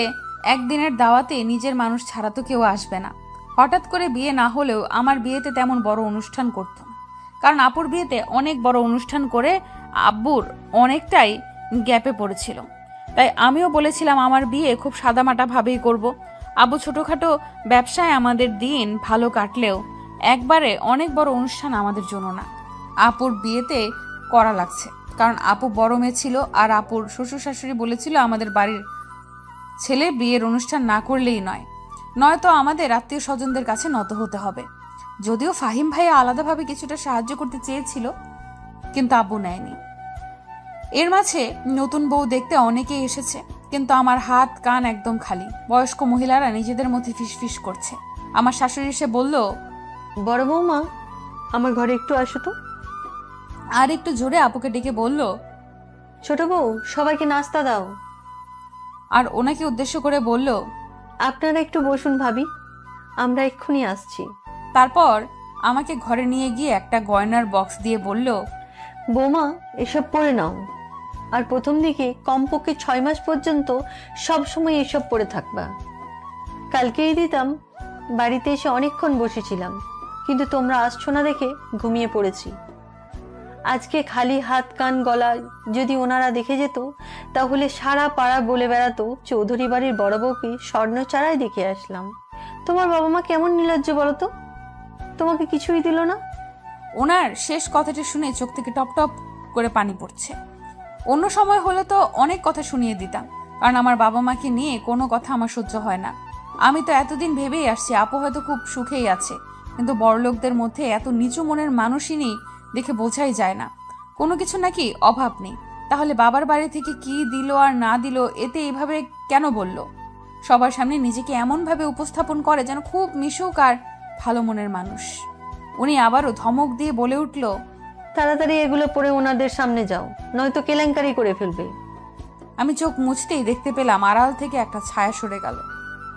একদিনের দাওয়াতে নিজের মানুষ ছাড়া তো কেউ আসবে না। হঠাৎ করে বিয়ে না হলেও আমার বিয়েতে তেমন বড় অনুষ্ঠান করতো না, কারণ আপুর বিয়েতে অনেক বড় অনুষ্ঠান করে আব্বুর অনেকটাই গ্যাপে পড়েছিল। তাই আমিও বলেছিলাম আমার বিয়ে খুব সাদামাটা ভাবেই করব। আব্বু ছোটখাটো ব্যবসায় আমাদের দিন ভালো কাটলেও একবারে অনেক বড় অনুষ্ঠান আমাদের জন্য না। আপুর বিয়েতে করা লাগছে, কারণ আপু বড় মেয়ে ছিল আর আপুর শ্বশুর শাশুড়ি বলেছিল আমাদের বাড়ির ছেলে বিয়ের অনুষ্ঠান না করলেই নয়তো আমাদের আত্মীয় স্বজনদের কাছে নত হতে হবে। যদিও ফাহিম ভাইয়া আলাদাভাবে কিছুটা সাহায্য করতে চেয়েছিল, কিন্তু আব্বু নেয়নি। এর মাঝে নতুন বউ দেখতে অনেকেই এসেছে, কিন্তু আমার হাত কান একদম খালি। বয়স্ক মহিলারা নিজেদের মধ্যে ফিসফিস করছে। আমার শাশুড়ি এসে বলল, বড় বৌমা, আমার ঘরে একটু আসো তো। আর একটু জোরে আপুকে ডেকে বলল, ছোট বউ, সবাইকে নাস্তা দাও। আর ওনাকে উদ্দেশ্য করে বলল, আপনারা একটু বসুন ভাবি, আমরা এক্ষুনি আসছি। তারপর আমাকে ঘরে নিয়ে গিয়ে একটা গয়নার বক্স দিয়ে বলল, বৌমা, এসব পরে নাও। আর প্রথম দিকে কমপক্ষে 6 মাস পর্যন্ত সব সময় এসব পরে থাকবা। কালকেই দিতাম, বাড়িতে এসে অনেকক্ষণ বসেছিলাম, কিন্তু তোমরা আসছো না দেখে ঘুমিয়ে পড়েছি। আজকে খালি হাত কান গলা যদি ওনারা দেখে যেত, তাহলে সারা পাড়া বলে বেড়াতো চৌধুরী বাড়ির বড় বউকে স্বর্ণ চারাই দেখে আসলাম। তোমার বাবা মা কেমন নির্লজ্জ বলো তো, তোমাকে কিছুই দিল না। ওনার শেষ কথাটি শুনে চোখ থেকে টপ টপ করে পানি পড়ছে। অন্য সময় হলে তো অনেক কথা শুনিয়ে দিতাম, কারণ আমার বাবা মাকে নিয়ে কোনো কথা আমার সহ্য হয় না। আমি তো এতদিন ভেবেই আসছি আপু হয়তো খুব সুখেই আছে, কিন্তু বড়লোকদের মধ্যে এত নিচু মনের মানুষই নেই দেখে বোঝাই যায় না। কোনো কিছু নাকি অভাব নেই। তাহলে বাবার বাড়ি থেকে কি দিল আর না দিল এতে এইভাবে কেন বলল? সবার সামনে নিজেকে এমনভাবে উপস্থাপন করে যেন খুব মিশুক আর ভালো মনের মানুষ। উনি আবারও ধমক দিয়ে বলে উঠল, তাড়াতাড়ি এগুলো পরে ওনাদের সামনে যাও, নয়তো কেলেঙ্কারি করে ফেলবে। আমি চোখ মুছতেই দেখতে পেলাম আড়াল থেকে একটা ছায়া সরে গেল।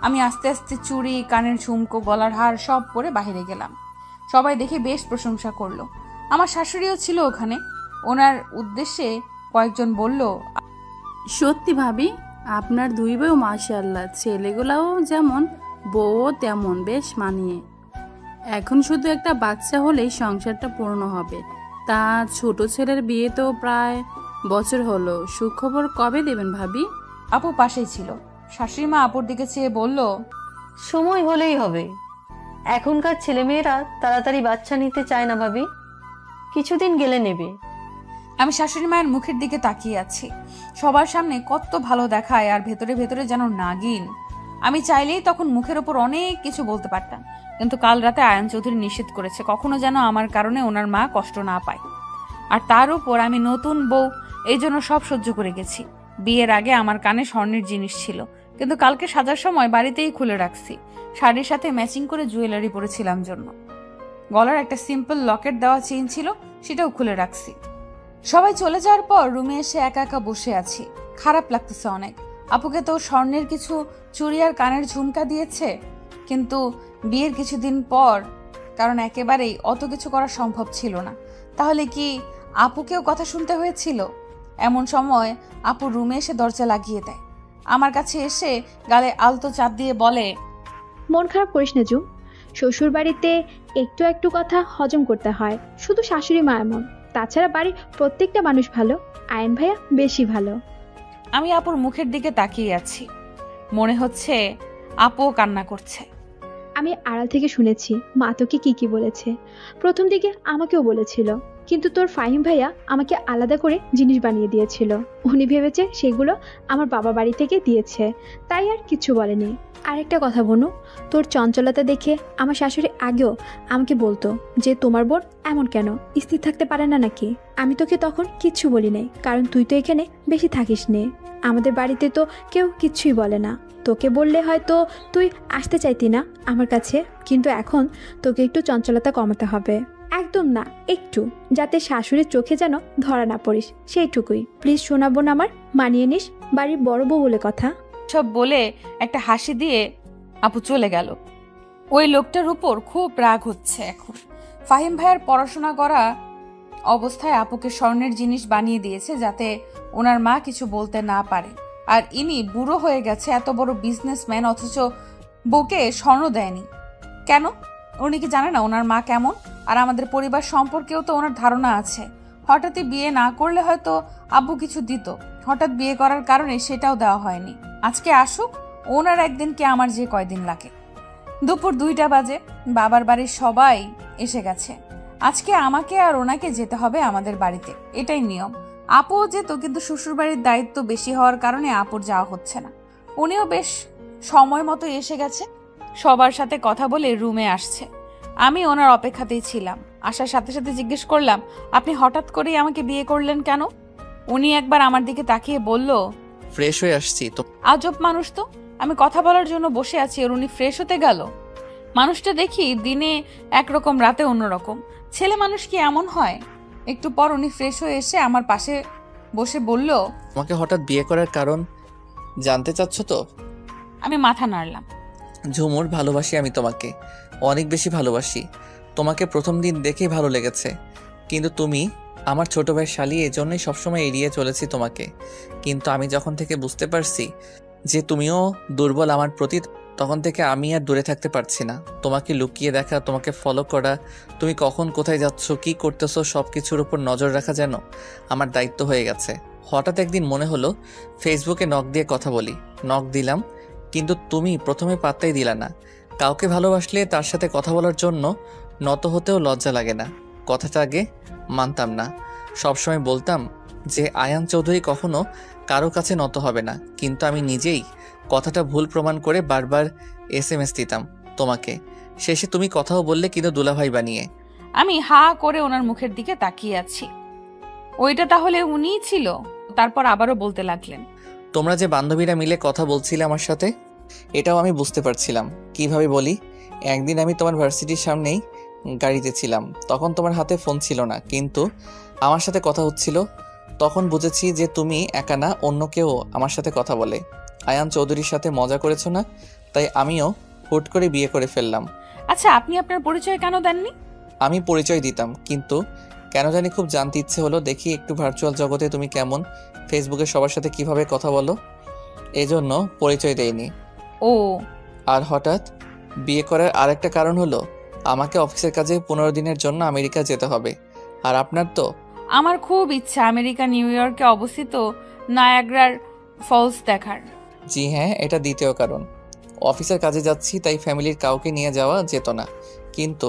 আমি আস্তে আস্তে চুড়ি, কানের ঝুমকো, গলার হার সব পরে বাইরে গেলাম। সবাই দেখে বেশ প্রশংসা করলো। আমার শাশুড়িও ছিল ওখানে। ওনার উদ্দেশ্যে কয়েকজন বলল, সত্যি ভাবি, আপনার 2 বউ মাশাআল্লাহ, ছেলেগুলাও যেমন বউও তেমন, বেশ মানিয়ে। এখন শুধু একটা বাচ্চা হলেই সংসারটা পূর্ণ হবে। তা ছোট ছেলের বিয়ে তো প্রায় বছর হলো, সুখবর কবে দেবেন ভাবি? আপু পাশেই ছিল। শাশুড়ি মা আপুর দিকে চেয়ে বলল, সময় হলেই হবে। এখনকার ছেলেমেয়েরা তাড়াতাড়ি বাচ্চা নিতে চায় না ভাবি, কিছুদিন গেলে নেবে। আমি শাশুড়ি মায়ের মুখের দিকে তাকিয়ে আছি। সবার সামনে কত ভালো দেখায় আর ভেতরে ভেতরে যেন নাগিন। আমি চাইলেই তখন মুখের ওপর অনেক কিছু বলতে পারতাম, কিন্তু কাল রাতে আয়ান চৌধুরী নিষেধ করেছে কখনো যেন আমার কারণে ওনার মা কষ্ট না পায়। আর তার উপর আমি নতুন বউ, এই জন্য সব সহ্য করে গেছি। বিয়ের আগে আমার কানে স্বর্ণের জিনিস ছিল, কিন্তু কালকে সাজার সময় বাড়িতেই খুলে রাখছি। শাড়ির সাথে ম্যাচিং করে জুয়েলারি পরেছিলাম জন্য। গলার একটা সিম্পল লকেট দেওয়া চেইন ছিল, সেটাও খুলে রাখছি। সবাই চলে যাওয়ার পর রুমে এসে একা একা বসে আছি। খারাপ লাগতেছে অনেক। আপুকে তো স্বর্ণের কিছু চুড়ি আর কানের ঝুমকা দিয়েছে, কিন্তু বিয়ের কিছুদিন পর, কারণ একেবারেই অত কিছু করা সম্ভব ছিল না। তাহলে কি আপুকেও কথা শুনতে হয়েছিল? এমন সময় আপু রুমে এসে দরজা লাগিয়ে দেয়। আমার কাছে এসে গালে আলতো চাপ দিয়ে বলে, মন খারাপ করিস না জুম, শ্বশুর বাড়িতে একটু একটু কথা হজম করতে হয়, শুধু শাশুড়ি মা এমন। তাছাড়া বাড়ির প্রত্যেকটা মানুষ ভালো, আয়ন ভাইয়া বেশি ভালো। আমি আপুর মুখের দিকে তাকিয়ে আছি। মনে হচ্ছে আপুও কান্না করছে। আমি আড়াল থেকে শুনেছি মা তোকে কি বলেছে। প্রথম দিকে আমাকেও বলেছিল, কিন্তু তোর ফাহিম ভাইয়া আমাকে আলাদা করে জিনিস বানিয়ে দিয়েছিল। উনি ভেবেছে সেগুলো আমার বাবা বাড়ি থেকে দিয়েছে, তাই আর কিছু বলেনি। আরেকটা কথা বনু, তোর চঞ্চলতা দেখে আমার শাশুড়ি আগেও আমাকে বলতো যে তোমার বোন এমন কেন, স্থির থাকতে পারে না নাকি। আমি তোকে তখন কিচ্ছু বলি নাই, কারণ তুই তো এখানে বেশি থাকিস নে। আমাদের বাড়িতে তো কেউ কিচ্ছুই বলে না। তোকে বললে হয়তো তুই আসতে চাইতি না আমার কাছে, কিন্তু এখন তোকে একটু চঞ্চলতা কমাতে হবে। একদম না, একটু, যাতে শাশুড়ির চোখে যেন ধরা না পড়িস, সেইটুকুই। প্লিজ শোনাবো না আমার, মানিয়ে নিস, বাড়ির বড় বউ বলে কথা। সব বলে একটা হাসি দিয়ে আপু চলে গেল। ওই লোকটার উপর খুব রাগ হচ্ছে এখন। ফাহিম ভাইয়ার পড়াশোনা করা অবস্থায় আপুকে স্বর্ণের জিনিস বানিয়ে দিয়েছে যাতে ওনার মা কিছু বলতে না পারে। আর ইনি বুড়ো হয়ে গেছে, এত বড় বিজনেসম্যান, অথচ বউকে স্বর্ণ দেয়নি কেন? উনি কি জানে না ওনার মা কেমন? আর আমাদের পরিবার সম্পর্কেও তো ওনার ধারণা আছে। হঠাৎই বিয়ে না করলে হয়তো আব্বু কিছু দিত, হঠাৎ বিয়ে করার কারণে সেটাও দেওয়া হয়নি। আজকে আসুক, ওনার একদিন কি আমার যে কয়দিন লাগে। দুপুর 2টা বাজে, বাবার বাড়ির সবাই এসে গেছে। আজকে আমাকে আর ওনাকে যেতে হবে আমাদের বাড়িতে, এটাই নিয়ম। আপুও যেত, কিন্তু শ্বশুরবাড়ির দায়িত্ব বেশি হওয়ার কারণে আপুর যাওয়া হচ্ছে না। উনিও বেশ সময় মতো এসে গেছে, সবার সাথে কথা বলে রুমে আসছে। আমি ওনার অপেক্ষাতেই ছিলাম। আসার সাথে সাথে জিজ্ঞেস করলাম, আপনি হঠাৎ করেই আমাকে বিয়ে করলেন কেন? উনি একবার আমার দিকে তাকিয়ে বলল, ফ্রেশ হয়ে আসছি তো। আজব মানুষ তো, আমি কথা বলার জন্য বসে আছি আর উনি ফ্রেশ হতে গেল। মানুষটা দেখি দিনে একরকম, রাতে অন্যরকম। ছেলে মানুষ কি এমন হয়? একটু পর উনি ফ্রেশ হয়ে এসে আমার পাশে বসে বলল, তোমাকে হঠাৎ বিয়ে করার কারণ জানতে চাচ্ছ তো? আমি মাথা নাড়লাম। ঝুমুর, ভালোবাসি আমি তোমাকে, অনেক বেশি ভালোবাসি। তোমাকে প্রথম দিন দেখেই ভালো লেগেছে, কিন্তু তুমি আমার ছোট ভাই শালি, এজন্যই সবসময় এড়িয়ে চলেছি তোমাকে। কিন্তু আমি যখন থেকে বুঝতে পারছি যে তুমিও দুর্বল আমার প্রতি, তখন থেকে আমি আর দূরে থাকতে পারছি না। তোমাকে লুকিয়ে দেখা, তোমাকে ফলো করা, তুমি কখন কোথায় যাচ্ছ, কি করতেছো, সব কিছুর উপর নজর রাখা যেন আমার দায়িত্ব হয়ে গেছে। হঠাৎ একদিন মনে হলো ফেসবুকে নক দিয়ে কথা বলি। নক দিলাম, কিন্তু তুমি প্রথমে পাত্তাই দিলা না। কাউকে ভালোবাসলে তার সাথে কথা বলার জন্য নত হতেও লজ্জা লাগে না। কথাটা আগে মানতাম না, সবসময় বলতাম যে আয়ান চৌধুরী কখনো কারো কাছে নত হবে না, কিন্তু আমি নিজেই কথাটা ভুল প্রমাণ করে বারবার SMS দিতাম তোমাকে। শেষে তুমি কথাও বললে, কিন্তু দুলাভাই বানিয়ে। আমি হা করে ওনার মুখের দিকে তাকিয়ে আছি। ওইটা তাহলে উনিই ছিল? তারপর আবারও বলতে লাগলেন, তোমরা যে বান্ধবীরা মিলে কথা বলছিলে আমার সাথে, এটাও আমি বুঝতে পারছিলাম। কিভাবে বলি, একদিন আমি তোমার ভার্সিটির সামনেই গাড়িতে ছিলাম, তখন তোমার হাতে ফোন ছিল না, কিন্তু আমার সাথে কথা হচ্ছিল। তখন বুঝেছি যে তুমি একা না, অন্য কেউ আমার সাথে কথা বলে। আয়ান চৌধুরীর সাথে মজা করেছো না, তাই আমিও হুট করে বিয়ে করে ফেললাম। আচ্ছা, আপনি আপনার পরিচয় কেন দেননি? আমি পরিচয় দিতাম, কিন্তু কেন জানি খুব জানতে ইচ্ছে হলো, দেখি একটু ভার্চুয়াল জগতে তুমি কেমন, ফেসবুকে সবার সাথে কিভাবে কথা বলো, এজন্য পরিচয় দেইনি। ও, আর হঠাৎ বিয়ে করার আরেকটা কারণ হলো আমাকে অফিসের কাজে 15 দিনের জন্য আমেরিকা যেতে হবে। আর আপনার তো? আমার খুব ইচ্ছা আমেরিকা নিউ ইয়র্কে অবস্থিত নায়াগ্রার ফলস দেখার। জি হ্যাঁ, এটা দ্বিতীয় কারণ। অফিসের কাজে যাচ্ছি, তাই ফ্যামিলির কাউকে নিয়ে যাওয়া যেত না, কিন্তু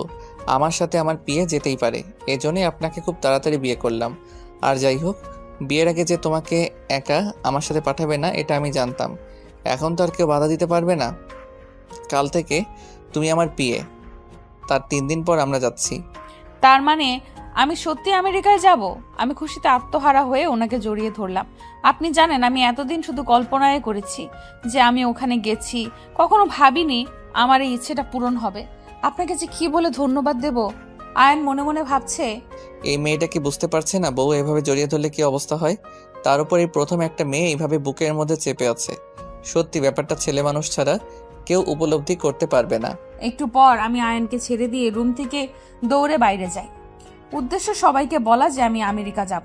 আমার সাথে আমার বিয়ে যেতেই পারে। এজন্যই আপনাকে খুব তাড়াতাড়ি বিয়ে করলাম। আর যাই হোক, বিয়ের আগে যে তোমাকে একা আমার সাথে পাঠাবে না এটা আমি জানতাম। এখন তো আর কেউ বাধা দিতে পারবে না। কাল থেকে তুমি আমার বিয়ে, তার 3 দিন পর আমরা যাচ্ছি। তার মানে আমি সত্যি আমেরিকায় যাব? আমি খুশিতে আত্মহারা হয়ে ওনাকে জড়িয়ে ধরলাম। আপনি জানেন, আমি এতদিন শুধু কল্পনায় করেছি যে আমি ওখানে গেছি, কখনো ভাবিনি আমার এই ইচ্ছেটা পূরণ হবে। আপনাকে যে কি বলে ধন্যবাদ দেব। আয়ন মনে মনে ভাবছে, এই মেয়েটা কি বুঝতে পারছে না বউ এভাবে জড়িয়ে ধরলে কি অবস্থা হয়? তার উপর এই প্রথম একটা মেয়ে এইভাবে বুকের মধ্যে চেপে আছে। সত্যি ব্যাপারটা ছেলে মানুষ ছাড়া কেউ উপলব্ধি করতে পারবে না। একটু পর আমি আয়নকে ছেড়ে দিয়ে রুম থেকে দৌড়ে বাইরে যাই। উদ্দেশ্য সবাইকে বলা যে আমি আমেরিকা যাব।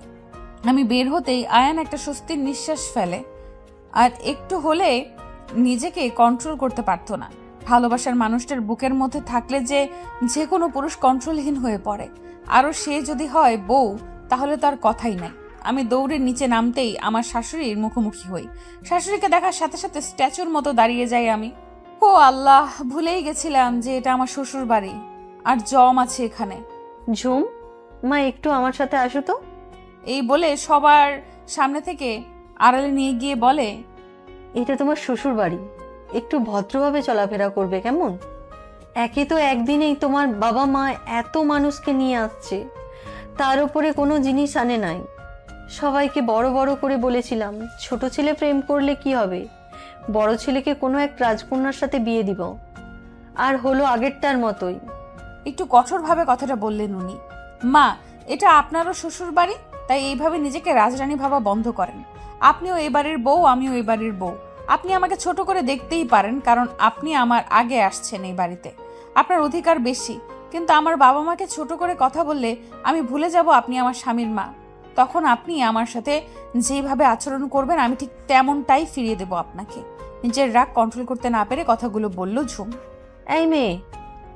আমি বের হতেই আয়ান একটা স্বস্তির নিঃশ্বাস ফেলে, আর একটু হলে নিজেকে কন্ট্রোল করতে পারতো না। ভালোবাসার মানুষটার বুকের মধ্যে থাকলে যে কোনো পুরুষ কন্ট্রোলহীন হয়ে পড়ে, আরও সে যদি হয় বউ, তাহলে তো আর কথাই নাই। আমি দৌড়ে নিচে নামতেই আমার শাশুড়ির মুখোমুখি হই। শাশুড়িকে দেখার সাথে সাথে স্ট্যাচুর মতো দাঁড়িয়ে যাই আমি। ও আল্লাহ, ভুলেই গেছিলাম যে এটা আমার শ্বশুর বাড়ি, আর জম আছে এখানে। ঝুম, মা একটু আমার সাথে আসো তো। এই বলে সবার সামনে থেকে আড়ালে নিয়ে গিয়ে বলে, এটা তোমার শ্বশুর বাড়ি, একটু ভদ্রভাবে চলাফেরা করবে কেমন? একে তো একদিনেই তোমার বাবা মা এত মানুষকে নিয়ে আসছে, তার উপরে কোনো জিনিস আনে নাই। সবাইকে বড় বড় করে বলেছিলাম ছোট ছেলে প্রেম করলে কি হবে, বড় ছেলেকে কোনো এক রাজকন্যার সাথে বিয়ে দিব, আর হলো আগেরটার মতোই। একটু কঠোরভাবে কথাটা বললেন উনি। মা, এটা আপনারও শ্বশুর বাড়ি, তাই এইভাবে নিজেকে রাজরানী ভাবা বন্ধ করেন। আপনিও এই বাড়ির বউ, আমিও এই বাড়ির বউ। আপনি আমাকে ছোট করে দেখতেই পারেন, কারণ আপনি আমার আগে আসছেন এই বাড়িতে, আপনার অধিকার বেশি। কিন্তু আমার বাবা মাকে ছোট করে কথা বললে আমি ভুলে যাব আপনি আমার স্বামীর মা। তখন আপনি আমার সাথে যেভাবে আচরণ করবেন আমি ঠিক তেমনটাই ফিরিয়ে দেব আপনাকে। নিজের রাগ কন্ট্রোল করতে না পেরে কথাগুলো বলল ঝুম। এই মেয়ে,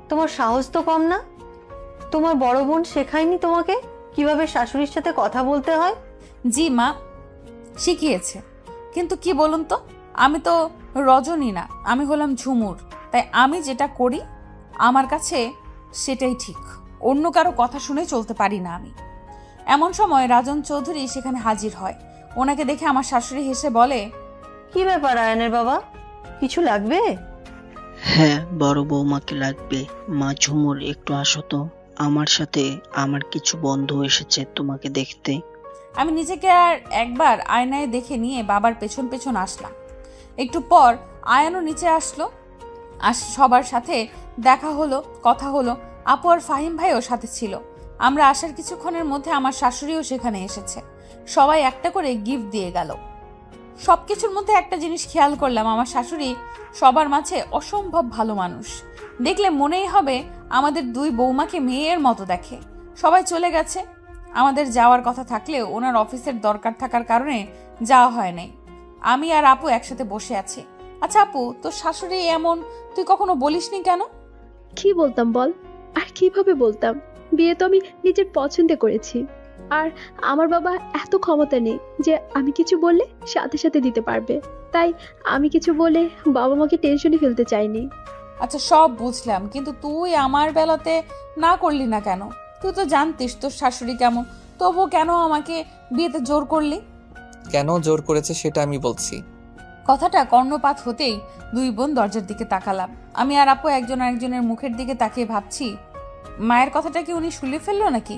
তোমার সাহস তো কম না? তোমার বড় বোন শেখায়নি তোমাকে কিভাবে শাশুড়ির সাথে কথা বলতে হয়? জি মা, শিখিয়েছে, কিন্তু কি বলুন তো, আমি তো রজনী না, আমি হলাম ঝুমুর। তাই আমি যেটা করি আমার কাছে সেটাই ঠিক, অন্য কারো কথা শুনে চলতে পারি না আমি। এমন সময় রাজন চৌধুরী সেখানে হাজির হয়। ওনাকে দেখে আমার শাশুড়ি হেসে বলে, কি ব্যাপার আয়নের বাবা, কিছু লাগবে? হ্যাঁ, বড় বৌমাকে লাগবে। মা ঝুমুর, একটু আসো তো আমার সাথে, আমার কিছু বন্ধু এসেছে তোমাকে দেখতে। আমি নিজেকে আর একবার আয়নায় দেখে নিয়ে বাবার পেছন পেছন আসলাম। একটু পর আয়ানও নিচে আসলো, সবার সাথে দেখা হলো, কথা হলো। আপু আর ফাহিম ভাইও সাথে ছিল। আমরা আসার কিছুক্ষণের মধ্যে আমার শাশুড়িও সেখানে এসেছে। সবাই একটা করে গিফট দিয়ে গেল। সবকিছুর মধ্যে একটা জিনিস খেয়াল করলাম, আমার শাশুড়ি সবার মাঝে অসম্ভব ভালো মানুষ। দেখলে মনেই হবে আমাদের দুই বৌমাকে মেয়ের মতো দেখে। সবাই চলে গেছে, আমাদের যাওয়ার কথা থাকলেও ওনার অফিসের দরকার থাকার কারণে যাওয়া হয় নাই। আমি আর আপু একসাথে বসে আছি। আচ্ছা আপু, তোর শাশুড়ি এমন তুই কখনো বলিসনি কেন? কি বলতাম বল, আর কিভাবে বলতাম? বিয়ে তো আমি নিজের পছন্দে করেছি, আর আমার বাবা এত ক্ষমতা নেই যে আমি কিছু বললে সাথে সাথে দিতে পারবে। তাই আমি কিছু বলে বাবা মাকে টেনশনে ফেলতে চাইনি। আচ্ছা সব বুঝলাম, কিন্তু তুই আমার বেলাতে না করলি না কেন? তুই তো জানতিস তোর শাশুড়ি কেমন, তবু কেন আমাকে বিয়েতে জোর করলি? কেন জোর করেছে সেটা আমি বলছি। কথাটা কর্ণপাত হতেই দুই বোন দরজার দিকে তাকালাম। আমি আর আপু একজন আরেকজনের মুখের দিকে তাকিয়ে ভাবছি, মায়ের কথাটা কি উনি শুলে ফেললো নাকি?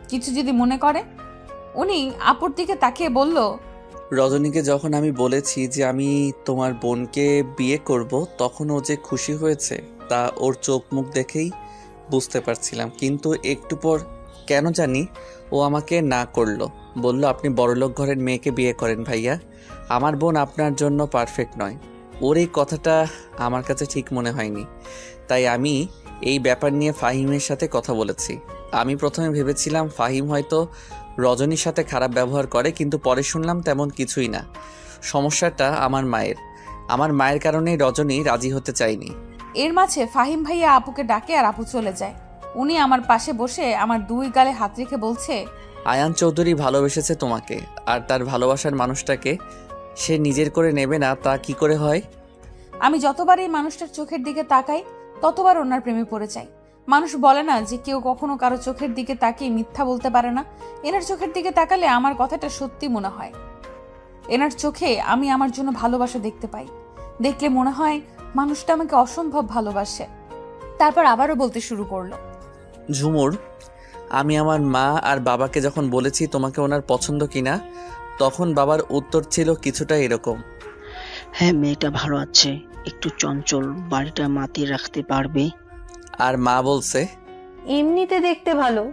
কিছু যদি মনে করে। উনি আপুর দিকে তাকিয়ে বলল, রজনীকে যখন আমি বলেছি যে আমি তোমার বোনকে বিয়ে করব, তখন ও যে খুশি হয়েছে তা ওর চোখ মুখ দেখেই বুঝতে পারছিলাম। কিন্তু একটু পর কেন জানি ও আমাকে না করলো, বলল আপনি বড়লোক ঘরের মেয়েকে বিয়ে করেন ভাইয়া, আমার বোন আপনার জন্য পারফেক্ট নয়। ওর এই কথাটা আমার কাছে ঠিক মনে হয়নি, তাই আমি এই ব্যাপার নিয়ে ফাহিমের সাথে কথা বলেছি। আমি প্রথমে ভেবেছিলাম ফাহিম হয়তো রজনীর সাথে খারাপ ব্যবহার করে, কিন্তু পরে শুনলাম তেমন কিছুই না। সমস্যাটা আমার মায়ের কারণেই রজনী রাজি হতে চায়নি। এর মাঝে ফাহিম ভাইয়া আপুকে ডাকে আর আপু চলে যায়। উনি আমার পাশে বসে আমার দুই গালে হাত রেখে বলছে, আয়ান চৌধুরী ভালোবেসেছে তোমাকে, আর তার ভালোবাসার মানুষটাকে সে নিজের করে নেবে না তা কি করে হয়? আমি যতবার এই মানুষটার চোখের দিকে তাকাই ততবার ওনার প্রেমে পড়ে যাই। মানুষ বলে না যে কেউ কখনো কারো চোখের দিকে তাকিয়ে মিথ্যা বলতে পারে না। এনার চোখের দিকে তাকালে আমার কথাটা সত্যি মনে হয়। এনার চোখে আমি আমার জন্য ভালোবাসা দেখতে পাই। দেখলে মনে হয় মানুষটা আমাকে অসম্ভব ভালোবাসে। তারপর আবারও বলতে শুরু করলো, ঝুমুর, আমি আমার মা আর বাবাকে যখন বলেছি তোমাকে ওনার পছন্দ কিনা, তখন বাবার উত্তর ছিল কিছুটা এরকম। হ্যাঁ, মেয়েটা ভালো আছে, একটু চঞ্চল, বাড়িটা মাতিয়ে রাখতে পারবে। আর মা বলছে, এমনিতে দেখতে ভালো,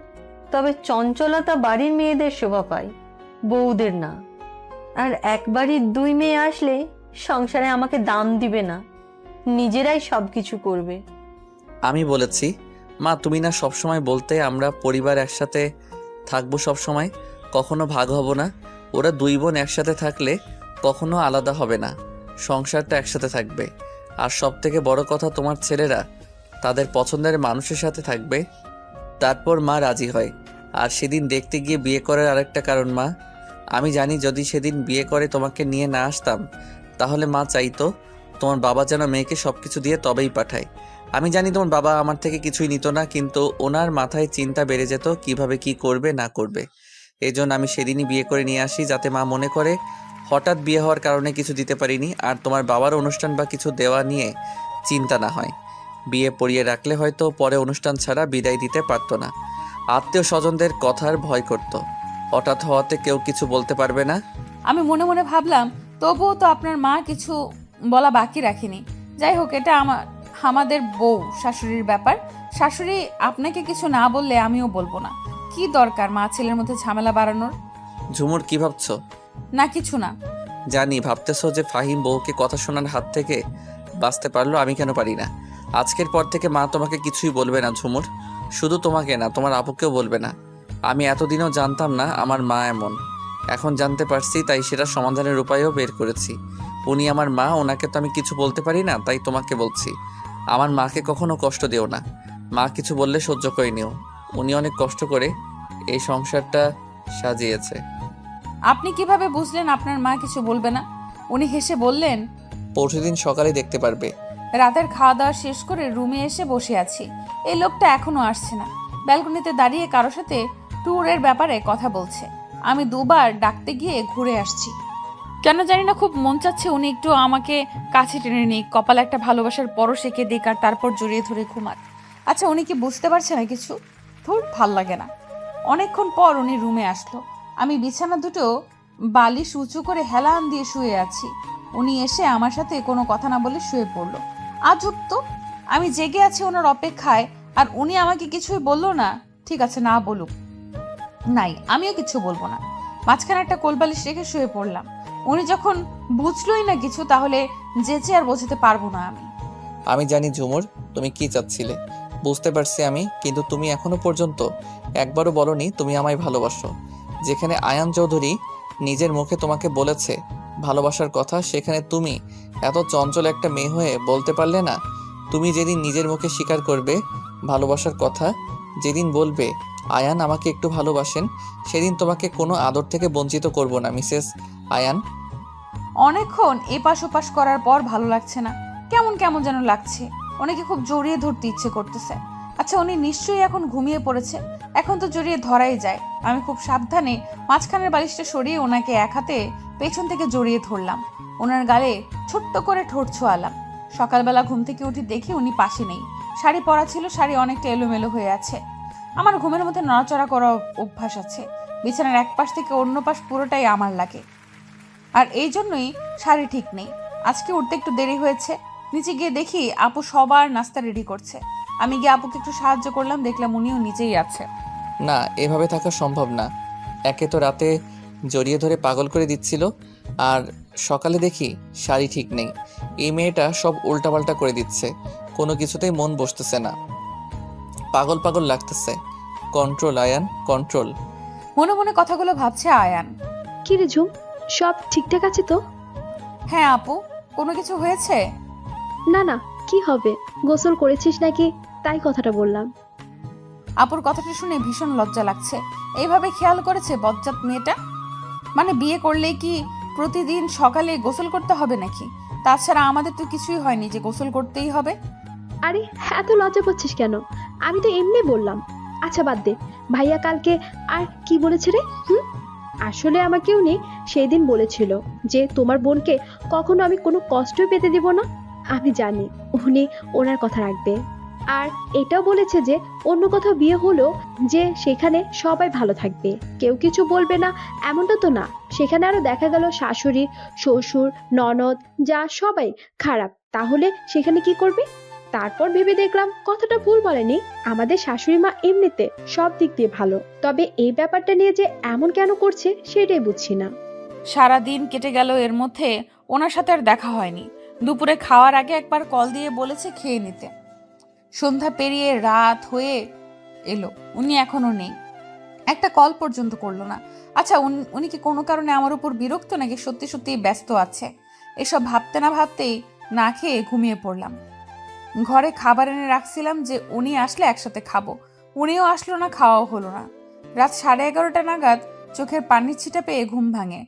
তবে চঞ্চলতা বাড়ির মেয়েদের শোভা পায়, বউদের না। আর এক বাড়ির 2 মেয়ে আসলে সংসারে আমাকে দাম দিবে না, নিজেরাই সবকিছু করবে। আমি বলেছি, মা তুমি না সবসময় বলতে আমরা পরিবার একসাথে থাকবো, সবসময় কখনো ভাগ হব না। ওরা 2 বোন একসাথে থাকলে কখনো আলাদা হবে না, সংসারটা একসাথে থাকবে। আর সব থেকে বড় কথা, তোমার ছেলেরা তাদের পছন্দের মানুষের সাথে থাকবে। তারপর মা রাজি হয়। আর সেদিন দেখতে গিয়ে বিয়ে করার আরেকটা কারণ মা, আমি জানি যদি সেদিন বিয়ে করে তোমাকে নিয়ে না আসতাম, তাহলে মা চাইতো তোমার বাবা যেন মেয়েকে সব কিছু দিয়ে তবেই পাঠায়। আমি জানি তোমার বাবা আমার থেকে কিছুই নিত না, কিন্তু ওনার মাথায় চিন্তা বেড়ে যেত কিভাবে কি করবে না করবে। এই জন্য আমি সেদিনই বিয়ে করে নিয়ে আসি, যাতে মা মনে করে হঠাৎ বিয়ে হওয়ার কারণে কিছু দিতে পারিনি, আর তোমার বাবার অনুষ্ঠান বা কিছু দেওয়া নিয়ে চিন্তা না হয়। বিয়ে পড়িয়ে রাখলে হয়তো পরে অনুষ্ঠান ছাড়া বিদায় দিতে পারতো না। আত্মীয় স্বজনদের কথার ভয় করত, হঠাৎ হওয়াতে কেউ কিছু বলতে পারবে না। আমি মনে মনে ভাবলাম তবুও তো আপনার মা কিছু বলা বাকি রাখেনি। যাই হোক, এটা আমাদের বউ শাশুড়ির ব্যাপার। শাশুড়ি আপনাকে কিছু না বললে আমিও বলবো না। কি দরকার মা ছেলের মধ্যে ঝামেলা বাড়ানোর? ঝুমুর, কি ভাবছো? না, কিছু না। জানি ভাবতেছো যে ফাহিম বউকে কথা শোনার হাত থেকে বাঁচতে পারলো, আমি কেন পারি না। আজকের পর থেকে মা তোমাকে কিছুই বলবে না ঝুমুর, শুধু তোমাকে না, তোমার আপুকেও বলবে না। আমি এতদিনও জানতাম না আমার মা এমন, এখন জানতে পারছি, তাই সেটা সমাধানের উপায়ও বের করেছি। উনি আমার মা, ওনাকে তো আমি কিছু বলতে পারি না, তাই তোমাকে বলছি। আমার মাকে কখনো কষ্ট দিও না। মা কিছু বললে সহ্য করে নিও, উনি অনেক কষ্ট করে এই সংসারটা সাজিয়েছে। আপনি কিভাবে বুঝলেন আপনার মা কিছু বলবে না? উনি হেসে বললেন, পরশুদিন সকালে দেখতে পারবে। রাতের খাওয়া দাওয়া শেষ করে রুমে এসে বসে আছি। এই লোকটা এখনো আসছে না। ব্যালকনিতে দাঁড়িয়ে কারো সাথে ট্যুরের ব্যাপারে কথা বলছে। আমি 2 বার ডাকতে গিয়ে ঘুরে আসছি। কেন জানি না খুব মন চাচ্ছে উনি একটু আমাকে কাছে টেনে নিক, কপালে একটা ভালোবাসার পরশ এঁকে দিক, আর তারপর জড়িয়ে ধরে ঘুমাক। আচ্ছা, উনি কি বুঝতে পারছে না কিছু? ধুর, ভাল লাগে না। অনেকক্ষণ পর উনি রুমে আসলো। আমি বিছানা দুটো বালিশ উঁচু করে হেলান দিয়ে শুয়ে আছি। উনি এসে আমার সাথে কোনো কথা না বলে শুয়ে পড়লো। আজব তো, আমি জেগে আছি ওনার অপেক্ষায়, আর উনি আমাকে কিছুই বললো না। ঠিক আছে, না বলুক, নাই, আমিও কিছু বলবো না। মাঝখানে একটা কোলবালিশ রেখে শুয়ে পড়লাম। উনি যখন বুঝলোই না কিছু, তাহলে যেচে আর বোঝাতে পারবো না আমি। আমি জানি ঝুমুর তুমি কি চাচ্ছিলে, বুঝতে পারছি আমি, কিন্তু তুমি এখনো পর্যন্ত একবারও বলনি তুমি আমায় ভালোবাসো। যেখানে আয়ান চৌধুরী নিজের মুখে তোমাকে বলেছে ভালোবাসার কথা, সেখানে তুমি এত চঞ্চল একটা মেয়ে হয়ে বলতে পারলে না? তুমি যেদিন নিজের মুখে স্বীকার করবে ভালোবাসার কথা, যেদিন বলবে আয়ান আমাকে একটু ভালোবাসেন, সেদিন তোমাকে কোনো আদর থেকে বঞ্চিত করব না মিসেস আয়ান। অনেকক্ষণ এপাশ ওপাশ করার পর ভালো লাগছে না, কেমন কেমন যেন লাগছে। ওনাকে খুব জড়িয়ে ধরতে ইচ্ছে করতেছে। আচ্ছা, উনি নিশ্চয়ই এখন ঘুমিয়ে পড়েছে, এখন তো জড়িয়ে ধরাই যায়। আমি খুব সাবধানে মাঝখানের বালিশটা সরিয়ে ওনাকে এক হাতে পেছন থেকে জড়িয়ে ধরলাম। ওনার গালে ছোট্ট করে ঠোঁট ছোঁয়ালাম। সকালবেলা ঘুম থেকে উঠে দেখি উনি পাশে নেই। শাড়ি পরা ছিল, শাড়ি অনেকটা এলোমেলো হয়ে আছে। আমার ঘুমের মধ্যে নড়াচড়া করা অভ্যাস আছে। বিছানার এক পাশ থেকে অন্য পাশ পুরোটাই আমার লাগে, আর এই জন্যই শাড়ি ঠিক নেই। আজকে উঠতে একটু দেরি হয়েছে। নিচে গিয়ে দেখি আপু সবার নাস্তা রেডি করছে। আমি গিয়ে আপুকে একটু সাহায্য করলাম, দেখলাম উনিও নিচেই আছে। না, এভাবে থাকা সম্ভব না। একে তো রাতে জড়িয়ে ধরে পাগল করে দিচ্ছিল, আর সকালে দেখি শাড়ি ঠিক নেই। এই মেয়েটা সব উল্টাপাল্টা করে দিচ্ছে, কোনো কিছুতেই মন বসতেছে না, পাগল পাগল লাগতেছে। Control Ayan, control. মনে মনে কথাগুলো ভাবছে আয়ান। কি রে ঝুম, সব ঠিকঠাক আছে তো? হ্যাঁ আপু, কোনো কিছু হয়েছে? না না, কি হবে, গোসল করেছিস নাকি তাই কথাটা বললাম। আপুর কথাটা শুনে ভীষণ লজ্জা লাগছে। এইভাবে খেয়াল করেছে বজ্জাত মেয়েটা? মানে বিয়ে করলেই কি প্রতিদিন সকালে গোসল করতে হবে নাকি? তাছাড়া আমাদের তো কিছুই হয়নি যে গোসল করতেই হবে। আরে এত লজ্জা পাচ্ছিস কেন? আমি তো এমনি বললাম। আচ্ছা বাদ দে, ভাইয়া কালকে আর কি বলেছে রে? আসলে আমাকে উনি সেই দিন বলেছিল যে তোমার বোনকে কখনো আমি কোনো কষ্টই পেতে দিব না। আমি জানি উনি ওনার কথা রাখবে। আর এটাও বলেছে যে অন্য কোথাও বিয়ে হলো যে সেখানে সবাই ভালো থাকবে, কেউ কিছু বলবে না। এমনটা তো না, সেখানে আরো দেখা গেল শাশুড়ি, শ্বশুর, ননদ, যা সবাই খারাপ, তাহলে সেখানে কি করবে? তারপর ভেবে দেখলাম কথাটা ভুল বলেনি। আমাদের শাশুড়ি মা এমনিতে সব দিক দিয়ে ভালো, তবে এই ব্যাপারটা নিয়ে যে এমন কেন করছে সেটাই বুঝছি না। সারা দিন কেটে গেল, এর মধ্যে ওনার সাথে আর দেখা হয়নি। দুপুরে খাওয়ার আগে একবার কল দিয়ে বলেছে খেয়ে নিতে। সন্ধ্যা পেরিয়ে রাত হয়ে এলো, উনি এখনো নেই, একটা কল পর্যন্ত করলো না। আচ্ছা, উনি কি কোনো কারণে আমার উপর বিরক্ত, নাকি সত্যি সত্যি ব্যস্ত আছে? এসব ভাবতে না ভাবতেই না খেয়ে ঘুমিয়ে পড়লাম। ঘরে খাবার এনে রাখছিলাম যে উনি আসলে একসাথে খাবো, উনিও আসলো না, খাওয়াও হলো না। রাত 11:30 নাগাদ চোখের পানির ছিটা পেয়ে ঘুম ভাঙে।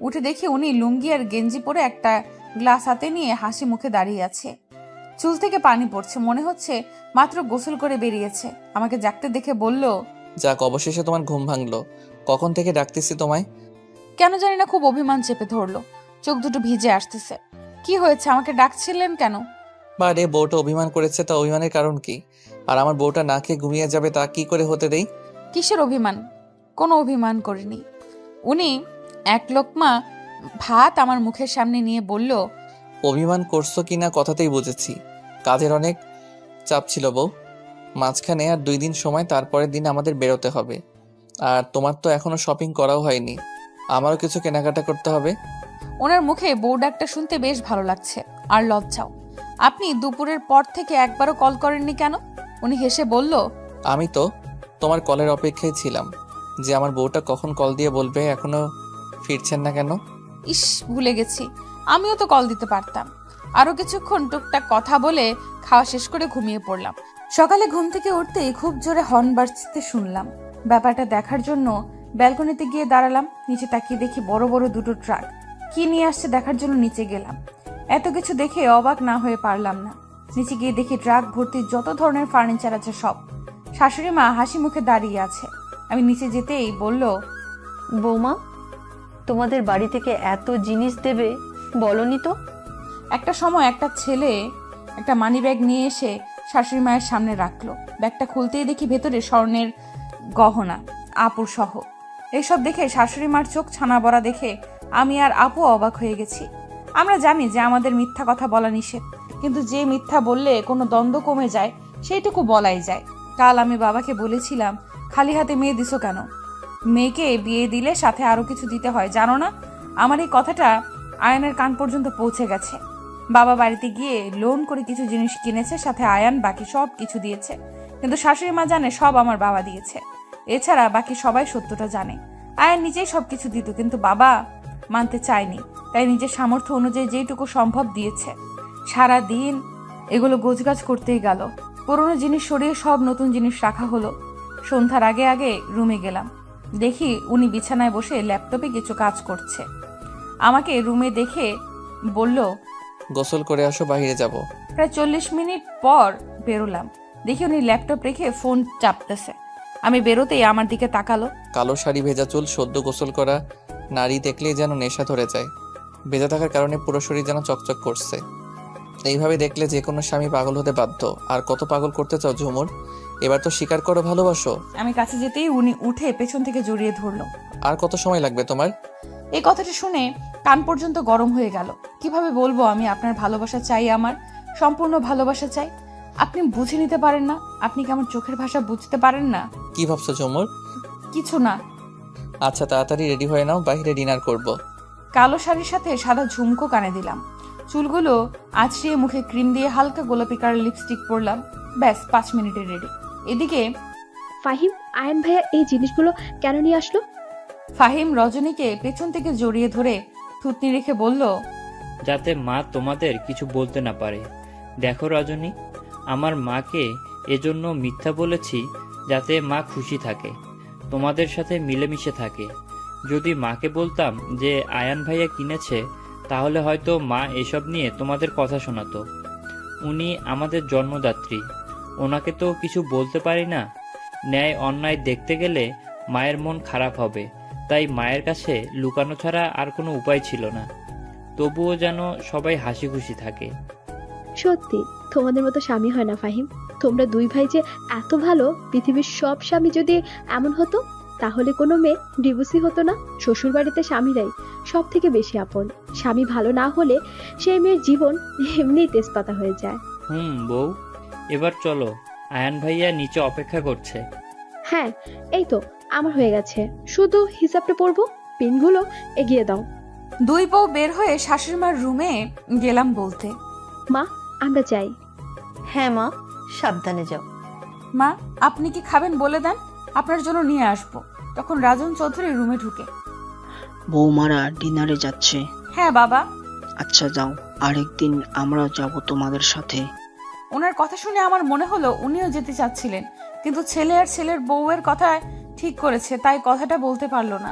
উঠে দেখি উনি লুঙ্গি আর গেঞ্জি পরে একটা গ্লাস হাতে নিয়ে হাসি মুখে দাঁড়িয়ে আছে। চুল থেকে পানি পড়ছে, মনে হচ্ছে মাত্র গোসল করে বেরিয়েছে। আমাকে জাগতে দেখে বলল, যাক, অবশেষে তোমার ঘুম ভাঙলো। কখন থেকে ডাকতেছি তোমায়। কেন জানি না খুব অভিমান চেপে ধরলো, চোখ দুটো ভিজে আসতেছে। কি হয়েছে, আমাকে ডাকছিলেন কেন? বা রে, বউটা অভিমান করেছে, তা অভিমানের কারণ কি? আর আমার বউটা না খেয়ে ঘুমিয়ে যাবে, তা কি করে হতে দেই? কিসের অভিমান? কোনো অভিমান করিনি। উনি এক লোকমা ভাত আমার মুখের সামনে নিয়ে বলল, অভিমান করছো কিনা কথাতেই বুঝেছি। কাজের অনেক চাপ ছিল বউ, মাঝখানে আর 2 দিন সময়, তারপরের দিন আমাদের বেরোতে হবে। আর তোমার তো এখনো শপিং করাও হয়নি, আমারও কিছু কেনাকাটা করতে হবে। ওনার মুখে বউ ডাকটা শুনতে বেশ ভালো লাগছে, আর লজ্জাও। আপনি দুপুরের পর থেকে একবারও কল করেননি কেন? উনি হেসে বলল, আমি তো তোমার কলের অপেক্ষায় ছিলাম যে আমার বউটা কখন কল দিয়ে বলবে এখনো ফিরছেন না কেন। ইস, ভুলে গেছি, আমিও তো কল দিতে পারতাম। আরো কিছুক্ষণ টুকটাক কথা বলে খাওয়া শেষ করে ঘুমিয়ে পড়লাম। সকালে ঘুম থেকে উঠতেই খুব জোরে হর্ন বাজতে শুনলাম। ব্যাপারটা দেখার জন্য ব্যালকনিতে গিয়ে দাঁড়ালাম। নিচে তাকিয়ে দেখি বড় বড় দুটো ট্রাক কি নিয়ে আসছে দেখার জন্য নিচে গেলাম। এত কিছু দেখে অবাক না হয়ে পারলাম না। নিচে গিয়ে দেখি ট্রাক ভর্তি যত ধরনের ফার্নিচার আছে সব। শাশুড়ি মা হাসি মুখে দাঁড়িয়ে আছে। আমি নিচে যেতেই বলল, বৌমা, তোমাদের বাড়ি থেকে এত জিনিস দেবে বলনি তো? একটা সময় একটা ছেলে একটা মানি ব্যাগ নিয়ে এসে শাশুড়ি মায়ের সামনে রাখলো। ব্যাগটা খুলতেই দেখি ভেতরে স্বর্ণের গহনা, আপুর সহ। এইসব দেখে শাশুড়ি মার চোখ ছানা বড়া দেখে আমি আর আপু অবাক হয়ে গেছি। আমরা জানি যে আমাদের মিথ্যা কথা বলা নিষেধ, কিন্তু যে মিথ্যা বললে কোনো দ্বন্দ্ব কমে যায় সেইটুকু বলাই যায়। কাল আমি বাবাকে বলেছিলাম, খালি হাতে মেয়ে দিছো কেন? মেয়েকে বিয়ে দিলে সাথে আরো কিছু দিতে হয়, জানো না? আমার এই কথাটা আয়ানের কান পর্যন্ত পৌঁছে গেছে। বাবা বাড়িতে গিয়ে লোন করে কিছু জিনিস কিনেছে, সাথে আয়ান বাকি সব কিছু দিয়েছে। কিন্তু শাশুড়ি মা জানে সব আমার বাবা দিয়েছে। এছাড়া বাকি সবাই সত্যটা জানে। আয়ান নিজেই সবকিছু দিত, কিন্তু বাবা মানতে চায়নি, তাই নিজের সামর্থ্য অনুযায়ী যেটুকু সম্ভব দিয়েছে। সারা দিন এগুলো গোছগাছ করতেই গেল। পুরনো জিনিস সরিয়ে সব নতুন জিনিস রাখা হলো। সন্ধ্যার আগে আগে রুমে গেলাম। দেখি উনি বিছানায় বসে ল্যাপটপে কিছু কাজ করছে। আমাকে রুমে দেখে বলল, গোসল করে আসো, বাইরে যাব। প্রায় 40 মিনিট পর বেরোলাম। দেখি উনি ল্যাপটপ রেখে ফোন চাপতেছে। আমি বেরোতেই আমার দিকে তাকালো। কালো শাড়ি, ভেজা চুল, সদ্য গোসল করা নারী দেখলেই যেন নেশা ধরে যায়। ভেজা থাকার কারণে পুরো শরীর যেন চকচক করছে। এইভাবে দেখলে যে কোনো স্বামী পাগল হতে বাধ্য। আর কত পাগল করতে চাও ঝুমুর? এবার তো স্বীকার করো ভালোবাসো। আমি কাছে যেতেই উনি উঠে পেছন থেকে জড়িয়ে ধরলো। আর কত সময় লাগবে তোমার? এই কথাটা শুনে কান পর্যন্ত গরম হয়ে গেল। কিভাবে বলবো আমি আপনার ভালোবাসা চাই, আমার সম্পূর্ণ ভালোবাসা চাই? আপনি বুঝে নিতে পারেন না? আপনি কি আমার চোখের ভাষা বুঝতে পারেন না? কি ভাবছো ঝুমুর? কিছু না। আচ্ছা, তাড়াতাড়ি রেডি হয়ে নাও, বাইরে ডিনার করব। কালো শাড়ির সাথে সাদা ঝুমকো কানে দিলাম। চুলগুলো আঁচড়িয়ে মুখে ক্রিম দিয়ে হালকা গোলাপি কালার লিপস্টিক পরলাম। ব্যাস 5 মিনিটে রেডি। এদিকে ফাহিম, আয়ন ভাইয়া এই জিনিসগুলো কেন নিয়ে আসলো? ফাহিম রজনীকে পেছন থেকে জড়িয়ে ধরে থুতনি রেখে বলল, যাতে মা তোমাদের কিছু বলতে না পারে। দেখো রজনী, আমার মাকে এজন্য মিথ্যা বলেছি যাতে মা খুশি থাকে, তোমাদের সাথে মিলেমিশে থাকে। যদি মাকে বলতাম যে আয়ান ভাইয়া কিনেছে, তাহলে হয়তো মা এসব নিয়ে তোমাদের কথা শোনাতো। উনি আমাদের জন্মদাত্রী, ওনাকে তো কিছু বলতে পারি না। ন্যায় অন্যায় দেখতে গেলে মায়ের মন খারাপ হবে, তাই মায়ের কাছে লুকানো ছাড়া আর কোনো উপায় ছিল না। তবুও যেন সবাই হাসি খুশি থাকে। সত্যি তোমাদের মতো স্বামী হয় না ফাহিম। তোমরা দুই ভাই যে এত ভালো, পৃথিবীর সব স্বামী যদি এমন হতো তাহলে কোনো মেয়ে ডিভোর্সি হতো না। শ্বশুর বাড়িতে স্বামীরাই সব থেকে বেশি আপন। স্বামী ভালো না হলে সেই মেয়ের জীবন এমনিই তেজপাতা হয়ে যায়। বউ, এবার চলো, আয়ান ভাইয়া নিচে অপেক্ষা করছে। হ্যাঁ, এই তো আমার হয়ে গেছে, শুধু হিসাবটা পড়বো। পিনগুলো এগিয়ে দাও। দুই বউ বের হয়ে শাশুড়িমার রুমে গেলাম বলতে, মা, আমরা যাই। হ্যাঁ মা, সাবধানে যাও। মা আপনি কি খাবেন বলে দেন, আপনার জন্য নিয়ে আসবো। তখন রাজন চৌধুরী রুমে ঢুকে, বৌমারা ডিনারে যাচ্ছে। হ্যাঁ বাবা। আচ্ছা যাও, আরেকদিন আমরাও যাব তোমাদের সাথে। ওনার কথা শুনে আমার মনে হলো উনিও যেতে চাচ্ছিলেন, কিন্তু ছেলে আর ছেলের বউয়ের কথা ঠিক করেছে, তাই কথাটা বলতে পারলো না।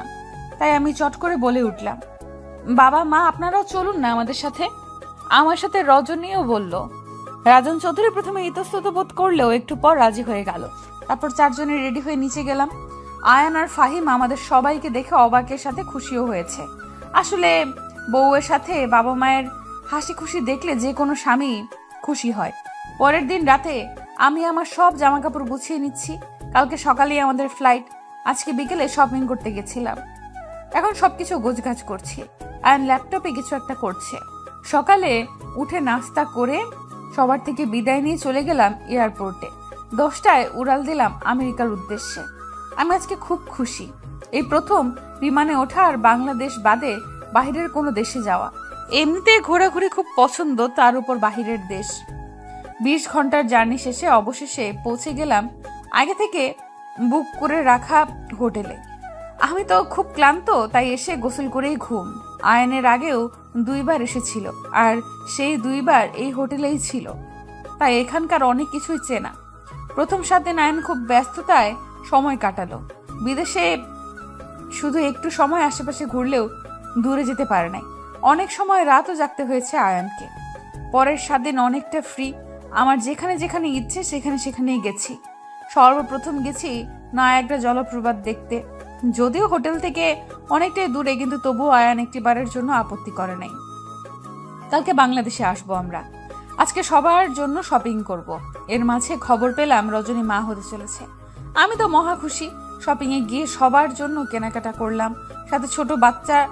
তাই আমি চট করে বলে উঠলাম, বাবা মা আপনারাও চলুন না আমাদের সাথে। আমার সাথে রজনীও বলল। রাজন চৌধুরী প্রথমে ইতস্তত বোধ করলেও একটু পর রাজি হয়ে গেল। তারপর চারজনে রেডি হয়ে নিচে গেলাম। আয়ান আর ফাহিম আমাদের সবাইকে দেখে অবাকের সাথে খুশিও হয়েছে। আসলে বউয়ের সাথে বাবা মায়ের হাসি খুশি দেখলে যে কোনো স্বামী খুশি হয়। পরের দিন রাতে আমি আমার সব জামা কাপড় গুছিয়ে নিচ্ছি। কালকে সকালেই আমাদের ফ্লাইট। আজকে বিকেলে শপিং করতে গেছিলাম। এখন সবকিছু গোছগাছ করছি। আয়ান ল্যাপটপে কিছু একটা করছে। সকালে উঠে নাস্তা করে সবার থেকে বিদায় নিয়ে চলে গেলাম এয়ারপোর্টে। 10টায় উড়াল দিলাম আমেরিকার উদ্দেশ্যে। আমি আজকে খুব খুশি। এই প্রথম বিমানে ওঠা আর বাংলাদেশ বাদে বাহিরের কোনো দেশে যাওয়া। এমনিতে ঘোরাঘুরি খুব পছন্দ, তার উপর বাহিরের দেশ। 20 ঘন্টার জার্নি শেষে অবশেষে পৌঁছে গেলাম আগে থেকে বুক করে রাখা হোটেলে। আমি তো খুব ক্লান্ত, তাই এসে গোসল করেই ঘুম। আয়নের আগেও 2বার এসেছিল, আর সেই 2বার এই হোটেলেই ছিল, তাই এখানকার অনেক কিছুই চেনা। প্রথম 7 দিন আয়ন খুব ব্যস্ততায় সময় কাটালো। বিদেশে শুধু একটু সময় আশেপাশে ঘুরলেও দূরে যেতে পারে নাই। অনেক সময় রাতও জাগতে হয়েছে আয়নকে। পরের 7 দিন অনেকটা ফ্রি। আমার যেখানে যেখানে ইচ্ছে সেখানে সেখানেই গেছি। সর্বপ্রথম গেছি নায়াগ্রা জলপ্রপাত দেখতে। যদিও হোটেল থেকে অনেকটাই দূরে, কিন্তু তবুও আয়ান একটিবারের জন্য আপত্তি করে নাই। কালকে বাংলাদেশে আসবো আমরা। আজকে সবার জন্য শপিং করব। এর মাঝে খবর পেলাম রজনী মা হতে চলেছে। আমি তো মহা খুশি। শপিং এ গিয়ে সবার জন্য কেনাকাটা করলাম, সাথে ছোট বাচ্চার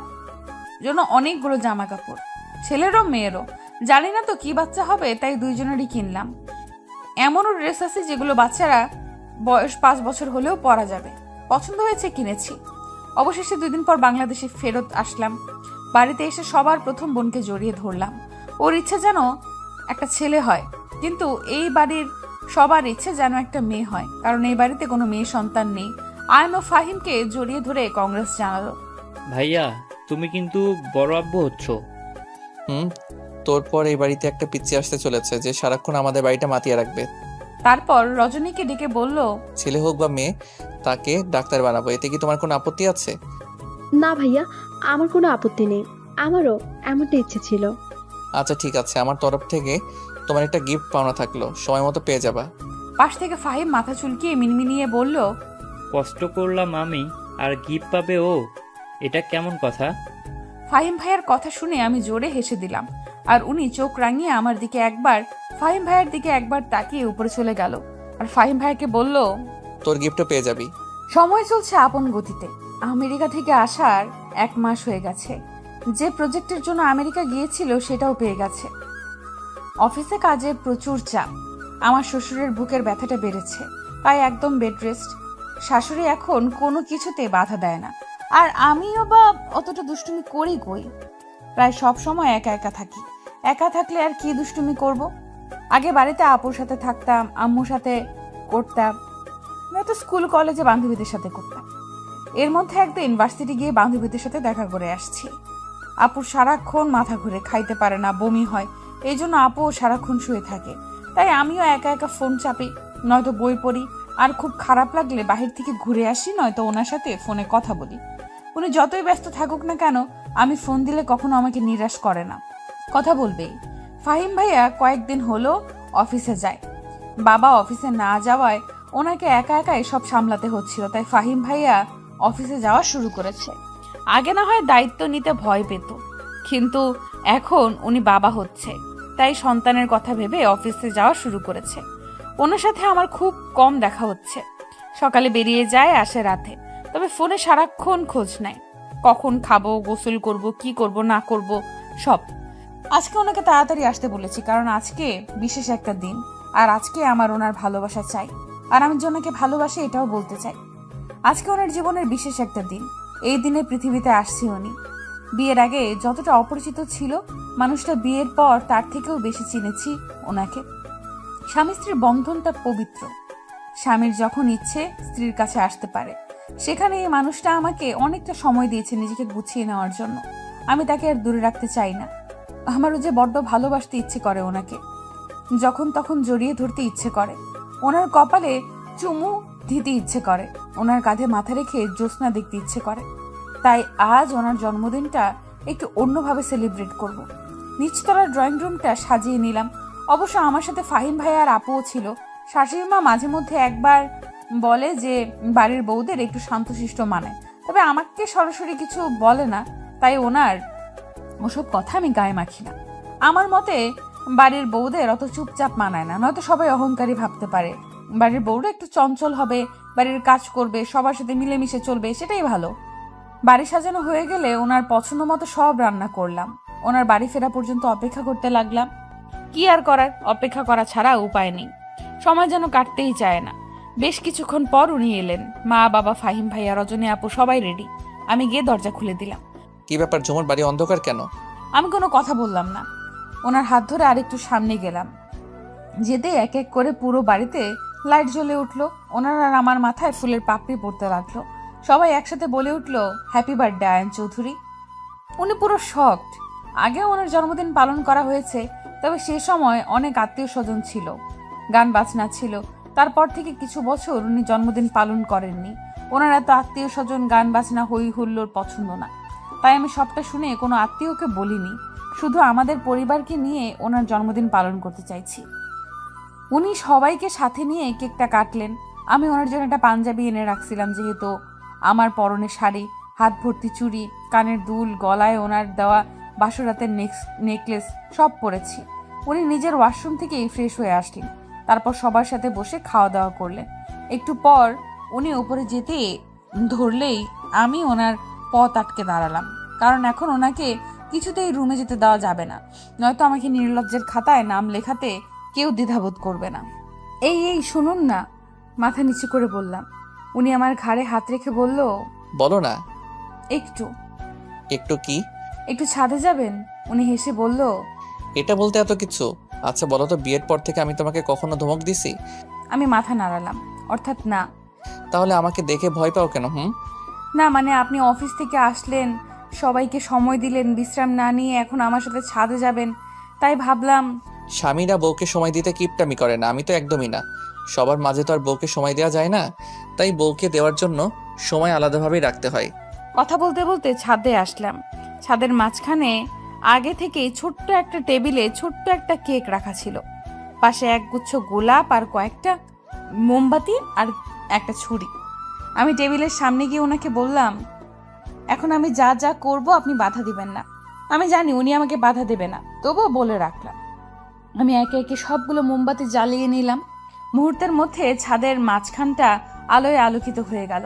জন্য অনেকগুলো জামা কাপড়, ছেলেরও মেয়েরও। জানি না তো কি বাচ্চা হবে, তাই দুইজনেরই কিনলাম। এমনও ড্রেস আছে যেগুলো বাচ্চারা বয়স 5 বছর হলেও পরা যাবে। পছন্দ হয়েছে, কিনেছি। অবশেষে 2 দিন পর বাংলাদেশে ফেরত আসলাম। বাড়িতে এসে সবার প্রথম বোনকে জড়িয়ে ধরলাম। ওর ইচ্ছে যেন একটা ছেলে হয়, কিন্তু এই বাড়ির সবার ইচ্ছে যেন একটা মেয়ে হয়, কারণ এই বাড়িতে কোনো মেয়ে সন্তান নেই। আয়ন ও ফাহিমকে জড়িয়ে ধরে কংগ্রেস জানালো। ভাইয়া, তুমি কিন্তু বড় আব্বু হচ্ছ। তোর পর এই বাড়িতে একটা পিচ্চি আসতে চলেছে যে সারাক্ষণ আমাদের বাড়িটা মাতিয়ে রাখবে। তারপর রজনীকে ডেকে বলল, ছেলে হোক বা মেয়ে, তাকে ডাক্তার বানাবো। এতে কি তোমার কোনো আপত্তি আছে? না ভাইয়া, আমার কোনো আপত্তি নেই। আমারও এমনটা ইচ্ছে ছিল। আচ্ছা ঠিক আছে, আমার তরফ থেকে তোমার একটা গিফট পাওনা থাকলো, সময় মতো পেয়ে যাবা। পাশ থেকে ফাহিম মাথা চুলকিয়ে মিনমিনিয়ে বলল, কষ্ট করলাম আমি, আর গিফট পাবে ও? এটা কেমন কথা? ফাহিম ভাইয়ের কথা শুনে আমি জোরে হেসে দিলাম, আর উনি চোখ রাঙিয়ে আমার দিকে একবার, ফাহিম ভাইয়ের দিকে একবার তাকিয়ে উপরে চলে গেল, আর ফাহিম ভাইকে বলল, তোর গিফটও পেয়ে যাবি। সময় চলছে আপন গতিতে। আমেরিকা থেকে আসার 1 মাস হয়ে গেছে। যে প্রজেক্টের জন্য আমেরিকা গিয়েছিল সেটাও পেয়ে গেছে। অফিসে কাজের প্রচুর চাপ। আমার শ্বশুরের বুকের ব্যথাটা বেড়েছে, তাই একদম বেড রেস্ট। শাশুড়ি এখন কোনো কিছুতে বাধা দেয় না, আর আমিও বা অতটা দুষ্টুমি করি কই। প্রায় সব সময় একা একা থাকি। একা থাকলে আর কি দুষ্টুমি করব? আগে বাড়িতে আপুর সাথে থাকতাম, আম্মুর সাথে করতাম, নয়তো স্কুল কলেজে বান্ধবীদের সাথে করতাম। এর মধ্যে একদিন ভার্সিটি গিয়ে বান্ধবীদের সাথে দেখা করে আসছি। আপুর সারাক্ষণ মাথা ঘুরে, খাইতে পারে না, বমি হয়। এই জন্য আপুও সারাক্ষণ শুয়ে থাকে। তাই আমিও একা একা ফোন চাপি, নয়তো বই পড়ি, আর খুব খারাপ লাগলে বাহির থেকে ঘুরে আসি, নয়তো ওনার সাথে ফোনে কথা বলি। উনি যতই ব্যস্ত থাকুক না কেন, আমি ফোন দিলে কখনো আমাকে নিরাশ করে না, কথা বলবেই। ফাহিম ভাইয়া কয়েকদিন হলো অফিসে যায়। বাবা অফিসে না যাওয়ায় ওনাকে একা একাই সব সামলাতে হচ্ছিল, তাই ফাহিম ভাইয়া অফিসে যাওয়া শুরু করেছে। আগে না হয় দায়িত্ব নিতে ভয় পেত, কিন্তু এখন উনি বাবা হচ্ছে, তাই সন্তানের কথা ভেবে অফিসে যাওয়া শুরু করেছে। ওনার সাথে আমার খুব কম দেখা হচ্ছে। সকালে বেরিয়ে যায়, আসে রাতে, তবে ফোনে সারাক্ষণ খোঁজ নেয়। কখন খাবো, গোসল করব, কি করব না করব সব। আজকে ওনাকে তাড়াতাড়ি আসতে বলেছি, কারণ আজকে বিশেষ একটা দিন, আর আজকে আমার ওনার ভালোবাসা চাই, আর আমি যে ওনাকে ভালোবাসি এটাও বলতে চাই। আজকে ওনার জীবনের বিশেষ একটা দিন। এই দিনে পৃথিবীতে আসছি উনি। বিয়ের আগে যতটা অপরিচিত ছিল মানুষটা, বিয়ের পর তার থেকেও বেশি চিনেছি ওনাকে। স্বামী স্ত্রীর বন্ধনটা পবিত্র। স্বামীর যখন ইচ্ছে স্ত্রীর কাছে আসতে পারে। সেখানে এই মানুষটা আমাকে অনেকটা সময় দিয়েছে নিজেকে গুছিয়ে নেওয়ার জন্য। আমি তাকে আর দূরে রাখতে চাই না। আমারও যে বড্ড ভালোবাসতে ইচ্ছে করে ওনাকে, যখন তখন জড়িয়ে ধরতে ইচ্ছে করে, ওনার কপালে চুমু দিতে ইচ্ছে করে, ওনার কাঁধে মাথা রেখে জ্যোৎস্না দেখতে ইচ্ছে করে। তাই আজ ওনার জন্মদিনটা একটু অন্যভাবে সেলিব্রেট করব। নিচতলার ড্রয়িং রুমটা সাজিয়ে নিলাম। অবশ্য আমার সাথে ফাহিম ভাই আর আপুও ছিল। শাশুড়ি মা মাঝে মধ্যে একবার বলে যে বাড়ির বউদের একটু শান্তশিষ্ট মানায়, তবে আমাকে সরাসরি কিছু বলে না, তাই ওনার ওসব কথা আমি গায়ে মাখি না। আমার মতে বাড়ির বউদের অত চুপচাপ মানায় না, নয়তো সবাই অহংকারী ভাবতে পারে। বাড়ির বউরা একটু চঞ্চল হবে, বাড়ির কাজ করবে, সবার সাথে মিলেমিশে চলবে, সেটাই ভালো। বাড়ি সাজানো হয়ে গেলে ওনার পছন্দ মতো সব রান্না করলাম। ওনার বাড়ি ফেরা পর্যন্ত অপেক্ষা করতে লাগলাম। কি আর করার, অপেক্ষা করা ছাড়া উপায় নেই। সময় যেন কাটতেই চায় না। বেশ কিছুক্ষণ পর উনি এলেন। মা, বাবা, ফাহিম ভাইয়া, রজনী আপু সবাই রেডি। আমি গিয়ে দরজা খুলে দিলাম। কি ব্যাপার ঝুমুর, বাড়ি অন্ধকার কেন? আমি কোনো কথা বললাম না। ওনার হাত ধরে আরেকটু সামনে গেলাম। যেতে এক এক করে পুরো বাড়িতে লাইট জ্বলে উঠলো। ওনার আর আমার মাথায় ফুলের পাপড়ি পড়তে লাগলো। সবাই একসাথে বলে উঠলো, হ্যাপি বার্থডে আয়ান চৌধুরী। উনি পুরো শকড। আগে ওনার জন্মদিন পালন করা হয়েছে, তবে সে সময় অনেক আত্মীয় স্বজন ছিল, গান বাজনা ছিল। তারপর থেকে কিছু বছর উনি জন্মদিন পালন করেননি। ওনার এত আত্মীয় স্বজন, গান বাজনা, হই হুল্লোড় পছন্দ না। তাই আমি সবটা শুনে কোনো আত্মীয়কে বলিনি, শুধু আমাদের পরিবারকে নিয়ে ওনার জন্মদিন পালন করতে চাইছি। উনি সবাইকে সাথে নিয়ে কেকটা কাটলেন। আমি ওনার জন্য একটা পাঞ্জাবি এনে রাখছিলাম, যেহেতু আমার পরনে শাড়ি, হাত ভর্তি চুড়ি, কানের দুল, গলায় ওনার দেওয়া বাসরাতের নেকলেস সব পরেছি। উনি নিজের ওয়াশরুম থেকেই ফ্রেশ হয়ে আসলেন। তারপর সবার সাথে বসে খাওয়া দাওয়া করলেন। একটু পর উনি উপরে যেতে ধরলেই আমি ওনার পথ আটকে দাঁড়ালাম, কারণ এখন ওনাকে কিছুতেই রুমে যেতে দেওয়া যাবে না, নয়তো আমাকে নির্লজ্জের খাতায় নাম লেখাতে কেউ দ্বিধাবোধ করবে না। এই শুনুন না, মাথা নিচু করে বললাম। উনি আমার ঘাড়ে হাত রেখে বলল, বলো না। একটু একটু কি? একটু ছাদে যাবেন? উনি হেসে বলল, এটা বলতে এত কিছু? আচ্ছা বলো তো, বিয়ের পর থেকে আমি তোমাকে কখনো ধমক দিছি? আমি মাথা নাড়ালাম, অর্থাৎ না। তাহলে আমাকে দেখে ভয় পাও কেন? না মানে আপনি অফিস থেকে আসলেন, সবাইকে সময় দিলেন, বিশ্রাম না নিয়ে এখন আমার সাথে ছাদে যাবেন, তাই ভাবলাম। স্বামীরা বউকে সময় দিতে কিপটামি করে না, আমি তো একদমই না। সবার মাঝে তো আর বউকে সময় দেওয়া যায় না, তাই বউকে দেওয়ার জন্য সময় আলাদাভাবেই রাখতে হয়। কথা বলতে বলতে ছাদে আসলাম। ছাদের মাঝখানে আগে থেকেই ছোট্ট একটা টেবিলে ছোট্ট একটা কেক রাখা ছিল, পাশে একগুচ্ছ গোলাপ আর কয়েকটা মোমবাতি আর একটা ছুরি। আমি টেবিলের সামনে গিয়ে ওনাকে বললাম, এখন আমি যা যা করব আপনি বাধা দিবেন না। আমি জানি উনি আমাকে বাধা দেবে না, তবুও বলে রাখলাম। আমি একে একে সবগুলো মোমবাতি জ্বালিয়ে নিলাম। মুহূর্তের মধ্যে ছাদের মাঝখানটা আলোয় আলোকিত হয়ে গেল।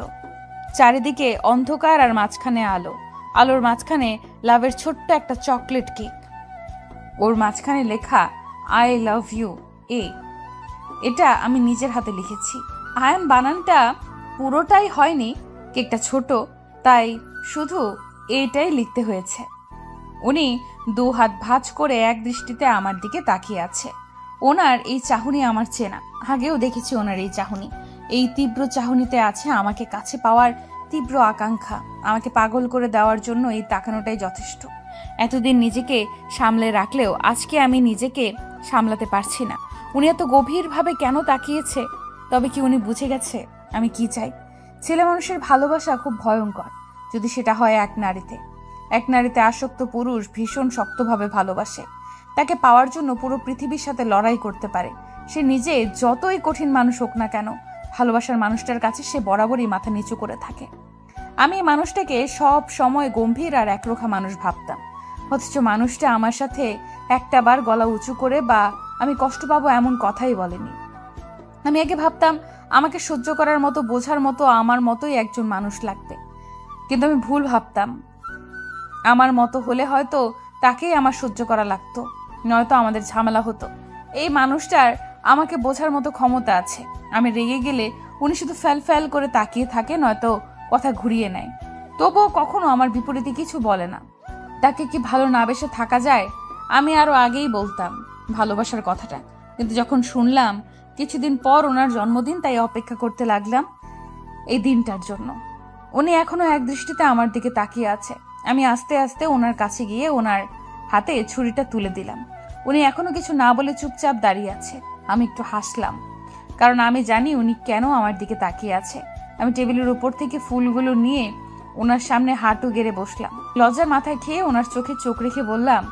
চারিদিকে অন্ধকার আর মাঝখানে আলো। আলোর মাঝখানে লাভের ছোট্ট একটা চকলেট কেক, ওর মাঝখানে লেখা আই লাভ ইউ। এটা আমি নিজের হাতে লিখেছি। আয়ান বানানটা পুরোটাই হয়নি, কেকটা ছোট, তাই শুধু এটাই লিখতে হয়েছে। উনি দু হাত ভাঁজ করে এক দৃষ্টিতে আমার দিকে তাকিয়ে আছে। ওনার এই চাহনি আমার চেনা, আগেও দেখেছি ওনার এই চাহনি। এই তীব্র চাহনিতে আছে আমাকে কাছে পাওয়ার তীব্র আকাঙ্ক্ষা। আমাকে পাগল করে দেওয়ার জন্য এই তাকানোটাই যথেষ্ট। এতদিন নিজেকে সামলে রাখলেও আজকে আমি নিজেকে সামলাতে পারছি না। উনি এত গভীরভাবে কেন তাকিয়েছে? তবে কি উনি বুঝে গেছে আমি কি চাই? ছেলে মানুষের ভালোবাসা খুব ভয়ঙ্কর, যদি সেটা হয় এক নারীতে আসক্ত পুরুষ ভীষণ শক্তভাবে ভালোবাসে, তাকে পাওয়ার জন্য পুরো পৃথিবীর সাথে লড়াই করতে পারে। সে নিজে যতই কঠিন মানুষ হোক না কেন, ভালোবাসার মানুষটার কাছে সে বরাবরই মাথা নিচু করে থাকে। আমি এই মানুষটাকে সব সময় গম্ভীর আর একরোখা মানুষ ভাবতাম, অথচ মানুষটা আমার সাথে একটা বার গলা উঁচু করে বা আমি কষ্ট পাবো এমন কথাই বলেনি। আমি আগে ভাবতাম আমাকে সহ্য করার মতো, বোঝার মতো আমার মতোই একজন মানুষ লাগবে, কিন্তু আমি ভুল ভাবতাম। আমার মতো হলে হয়তো তাকেই আমার সহ্য করা লাগতো, নয়তো আমাদের ঝামেলা হতো। এই মানুষটার আমাকে বোঝার মতো ক্ষমতা আছে। আমি রেগে গেলে উনি শুধু ফ্যাল ফ্যাল করে তাকিয়ে থাকে, নয়তো কথা ঘুরিয়ে নেয়। তবুও কখনো আমার বিপরীতে কিছু বলে না। তাকে কি ভালো না বেসে থাকা যায়? আমি আরো আগেই বলতাম ভালোবাসার কথাটা, কিন্তু যখন শুনলাম কিছুদিন পর ওনার জন্মদিন, তাই অপেক্ষা করতে লাগলাম এই দিনটার জন্য। উনি এখনো এক দৃষ্টিতে আমার দিকে তাকিয়ে আছে। আমি আস্তে আস্তে ওনার কাছে গিয়ে ওনার হাতে ছুরিটা তুলে দিলাম। উনি এখনো কিছু না বলে চুপচাপ দাঁড়িয়ে আছে। আমি একটু হাসলাম, কারণ আমি জানি উনি কেন আমার দিকে তাকিয়ে আছে। আমি টেবিলের উপর থেকে ফুলগুলো নিয়ে ওনার সামনে হাঁটু গেড়ে বসলাম। লজ্জার মাথায় খেয়ে ওনার চোখে চোখ রেখে বললাম,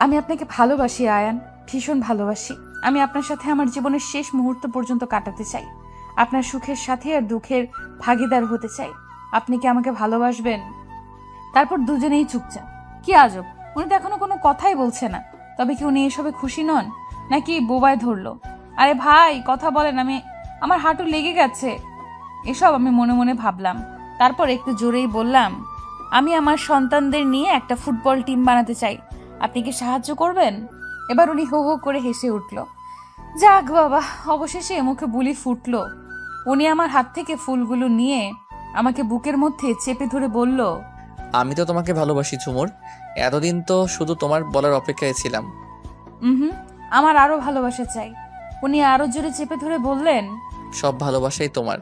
আমি আপনাকে ভালোবাসি আয়ান, ভীষণ ভালোবাসি। আমি আপনার সাথে আমার জীবনের শেষ মুহূর্ত পর্যন্ত কাটাতে চাই। আপনার সুখের সাথে আর দুঃখের ভাগিদার হতে চাই। আপনি কি আমাকে ভালোবাসবেন? তারপর দুজনেই চুপচাপ। কি আজব, উনি তো এখনো কোনো কথাই বলছে না। তবে কি উনি এসবে খুশি নন, নাকি বোবায় ধরলো? আরে ভাই কথা বলেন, আমার হাঁটু লেগে গেছে। এসব আমি মনে মনে ভাবলাম। তারপর একটু জোরেই বললাম, আমি আমার সন্তানদের নিয়ে একটা ফুটবল টিম বানাতে চাই। আপনি কি সাহায্য করবেন? এবার উনি হো হো করে হেসে উঠল। যাক বাবা, অবশেষে মুখে বুলি ফুটলো। উনি আমার হাত থেকে ফুলগুলো নিয়ে আমাকে বুকের মধ্যে চেপে ধরে বলল, আমি তো তোমাকে ভালোবাসি ঝুমুর। এতদিন তো শুধু তোমার বলার অপেক্ষায় ছিলাম। আমার আরো ভালোবাসা চাই। উনি আরো জোরে চেপে ধরে বললেন, সব ভালোবাসাই তোমার,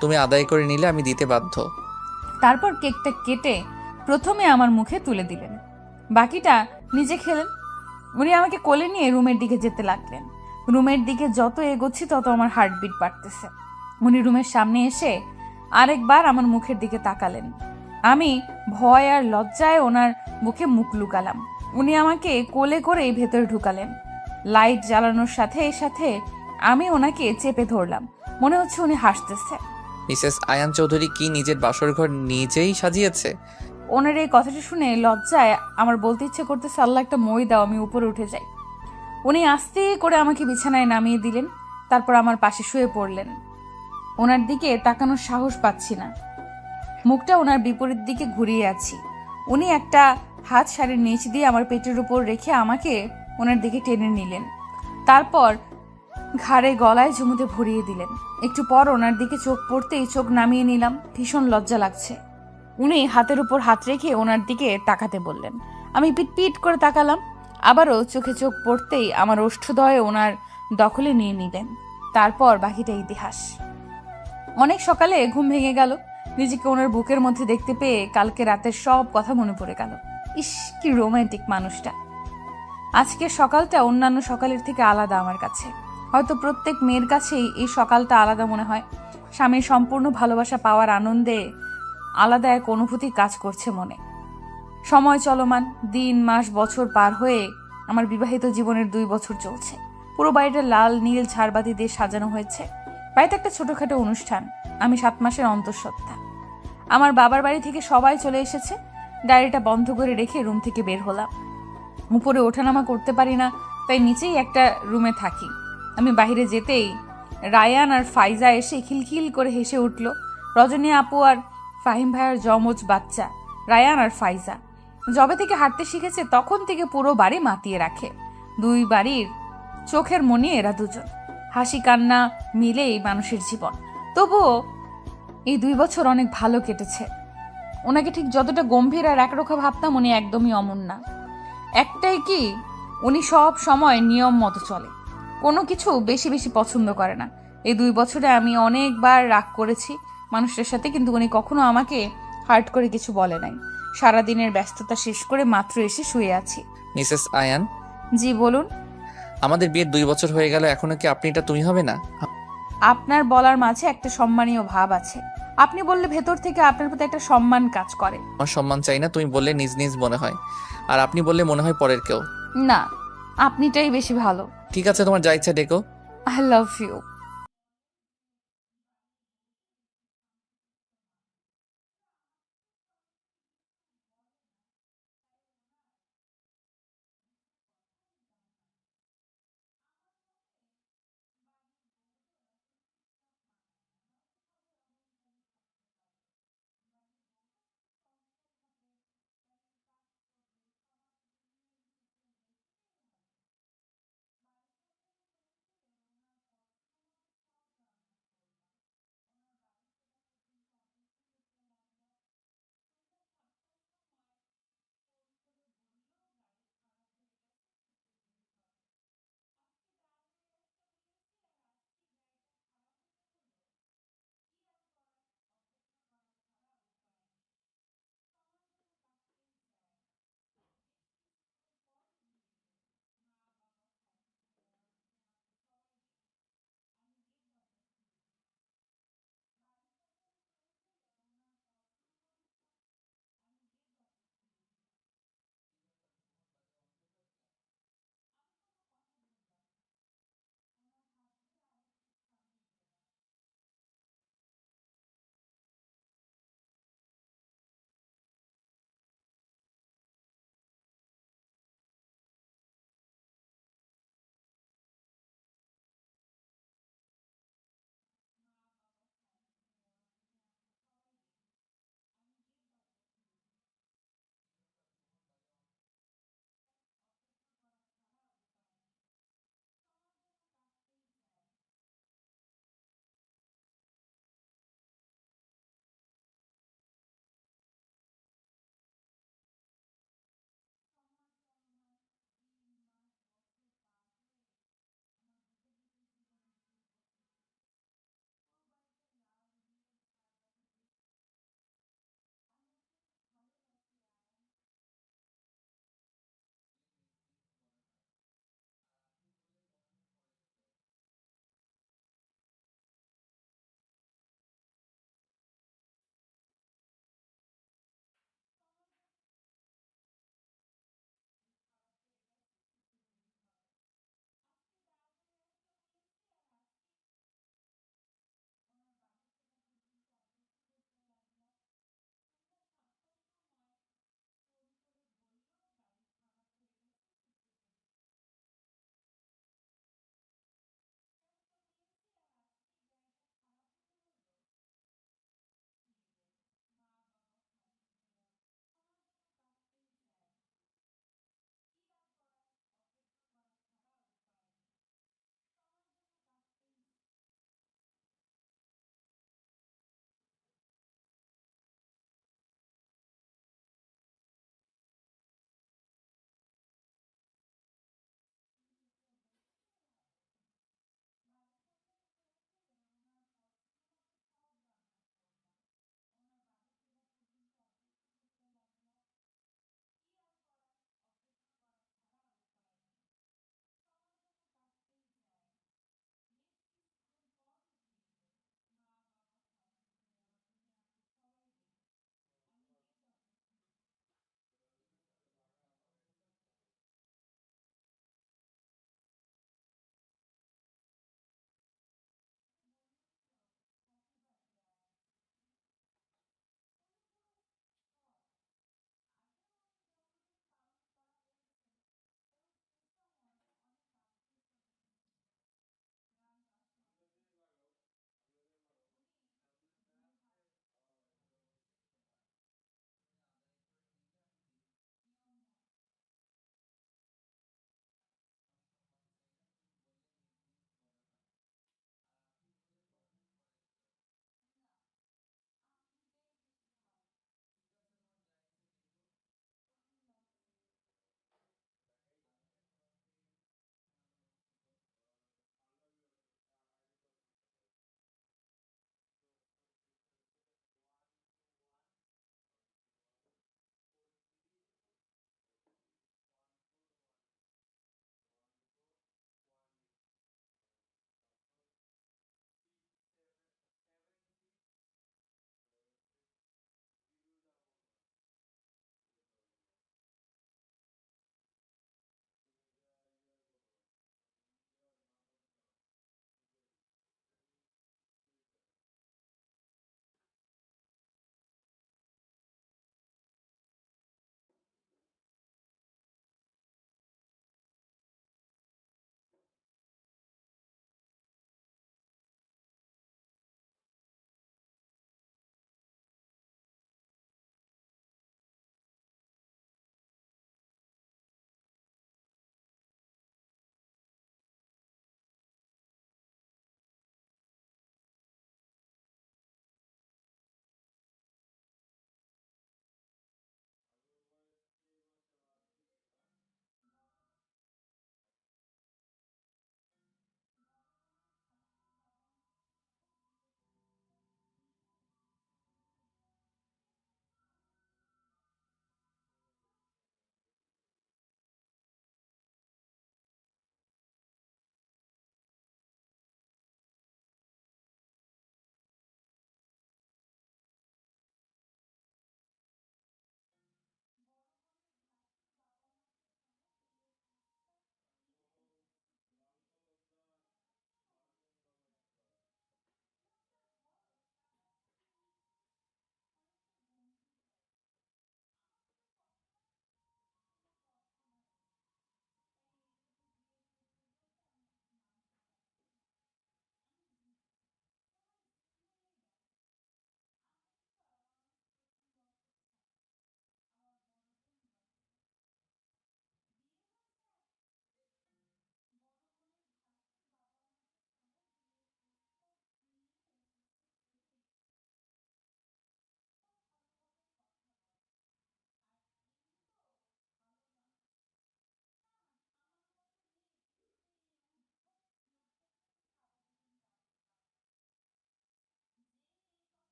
তুমি আদায় করে নিলে আমি দিতে বাধ্য। তারপর কেকটা কেটে প্রথমে আমার মুখে তুলে দিলেন, বাকিটা নিজে খেলেন। উনি আমাকে কোলে নিয়ে রুমের দিকে যেতে লাগলেন। রুমের দিকে যত এগোচ্ছি তত আমার হার্টবিট বাড়তেছে। উনি রুমের সামনে এসে আরেকবার আমার মুখের দিকে তাকালেন। আমি ভয় আর লজ্জায় ওনার মুখে মুখ লুকালাম। উনি আমাকে কোলে করে ভেতরে ঢুকালেন। লাইট জ্বালানোর সাথে সাথে আমি ওনাকে চেপে ধরলাম। মনে হচ্ছে উনি হাসতেছে। মিসেস আয়ান চৌধুরী কি নিজের বাসর ঘর নিজেই সাজিয়েছে? ওনার এই কথাটা শুনে লজ্জায় আমার বলতে ইচ্ছে করতেছে, আল্লাহ একটা মই দাও, আমি উপরে উঠে যাই। উনি আস্তে করে আমাকে বিছানায় নামিয়ে দিলেন। তারপর আমার পাশে শুয়ে পড়লেন। ওনার দিকে তাকানোর সাহস পাচ্ছি না। মুখটা ওনার বিপরীত দিকে ঘুরিয়ে আছি। উনি একটা হাত শাড়ির নিচ দিয়ে আমার পেটের উপর রেখে আমাকে ওনার দিকে টেনে নিলেন। তারপর ঘাড়ে গলায় ঝুমুতে ভরিয়ে দিলেন। একটু পর ওনার দিকে চোখ পড়তেই চোখ নামিয়ে নিলাম। ভীষণ লজ্জা লাগছে। উনি হাতের উপর হাত রেখে ওনার দিকে তাকাতে বললেন। আমি পিট করে তাকালাম। আবারও চোখে চোখ পড়তেই আমার ওষ্ঠদয় ওনার দখলে নিয়ে নিলেন। তারপর বাকিটা ইতিহাস। অনেক সকালে ঘুম ভেঙে গেল। নিজেকে ওনার বুকের মধ্যে দেখতে পেয়ে কালকে রাতের সব কথা মনে পড়ে গেল। ইস, কি রোমান্টিক মানুষটা। আজকের সকালটা অন্যান্য সকালের থেকে আলাদা আমার কাছে। হয়তো প্রত্যেক মেয়ের কাছেই এই সকালটা আলাদা মনে হয়। স্বামীর সম্পূর্ণ ভালোবাসা পাওয়ার আনন্দে আলাদা এক অনুভূতি কাজ করছে মনে। সময় চলমান, দিন মাস বছর পার হয়ে আমার বিবাহিত জীবনের 2 বছর চলছে। পুরো বাড়িটা লাল নীল ঝাড়বাতি দিয়ে সাজানো হয়েছে। বাড়িতে একটা ছোটখাটো অনুষ্ঠান। আমি 7 মাসের অন্তঃসত্ত্বা। আমার বাবার বাড়ি থেকে সবাই চলে এসেছে। ডায়েরিটা বন্ধ করে রেখে রুম থেকে বের হলাম। উপরে ওঠানামা করতে পারি না, তাই নিচেই একটা রুমে থাকি। আমি বাইরে যেতেই রায়ান আর ফাইজা এসে খিলখিল করে হেসে উঠল। রজনী আপু আর ফাহিম ভাইয়ের যমজ বাচ্চা রায়ান আর ফাইজা। যবে থেকে হাঁটতে শিখেছে তখন থেকে পুরো বাড়ি মাতিয়ে রাখে। 2 বাড়ির চোখের মনি এরা দুজন। হাসি কান্না মিলেই মানুষের জীবন। তবুও এই 2 বছর অনেক ভালো কেটেছে। ওনাকে ঠিক যতটা গম্ভীর আর একরোখা ভাবতাম, উনি একদমই অমন না। একটাই কি, উনি সব সময় নিয়ম মতো চলে, কোনো কিছু বেশি বেশি পছন্দ করে না। এই 2 বছরে আমি অনেকবার রাগ করেছি মানুষটার সাথে, কিন্তু উনি কখনো আমাকে হার্ট করে কিছু বলে নাই। সারাদিনের ব্যস্ততা শেষ করে মাত্র এসে শুয়ে আছি। মিসেস আয়ান। জি বলুন। আমাদের বিয়ের 2 বছর হয়ে গেল, এখনো কি আপনি এটা তুমি হবে না? আপনার বলার মাঝে একটা সম্মানীয় ভাব আছে। আপনি বললে ভেতর থেকে আপনার প্রতি একটা সম্মান কাজ করে। আমার সম্মান চাই না, তুমি বললে নিজ নিজ মনে হয়, আর আপনি বললে মনে হয় পরের কেউ। না, আপনিটাই বেশি ভালো। ঠিক আছে, তোমার যা ইচ্ছা ডেকো। I love you.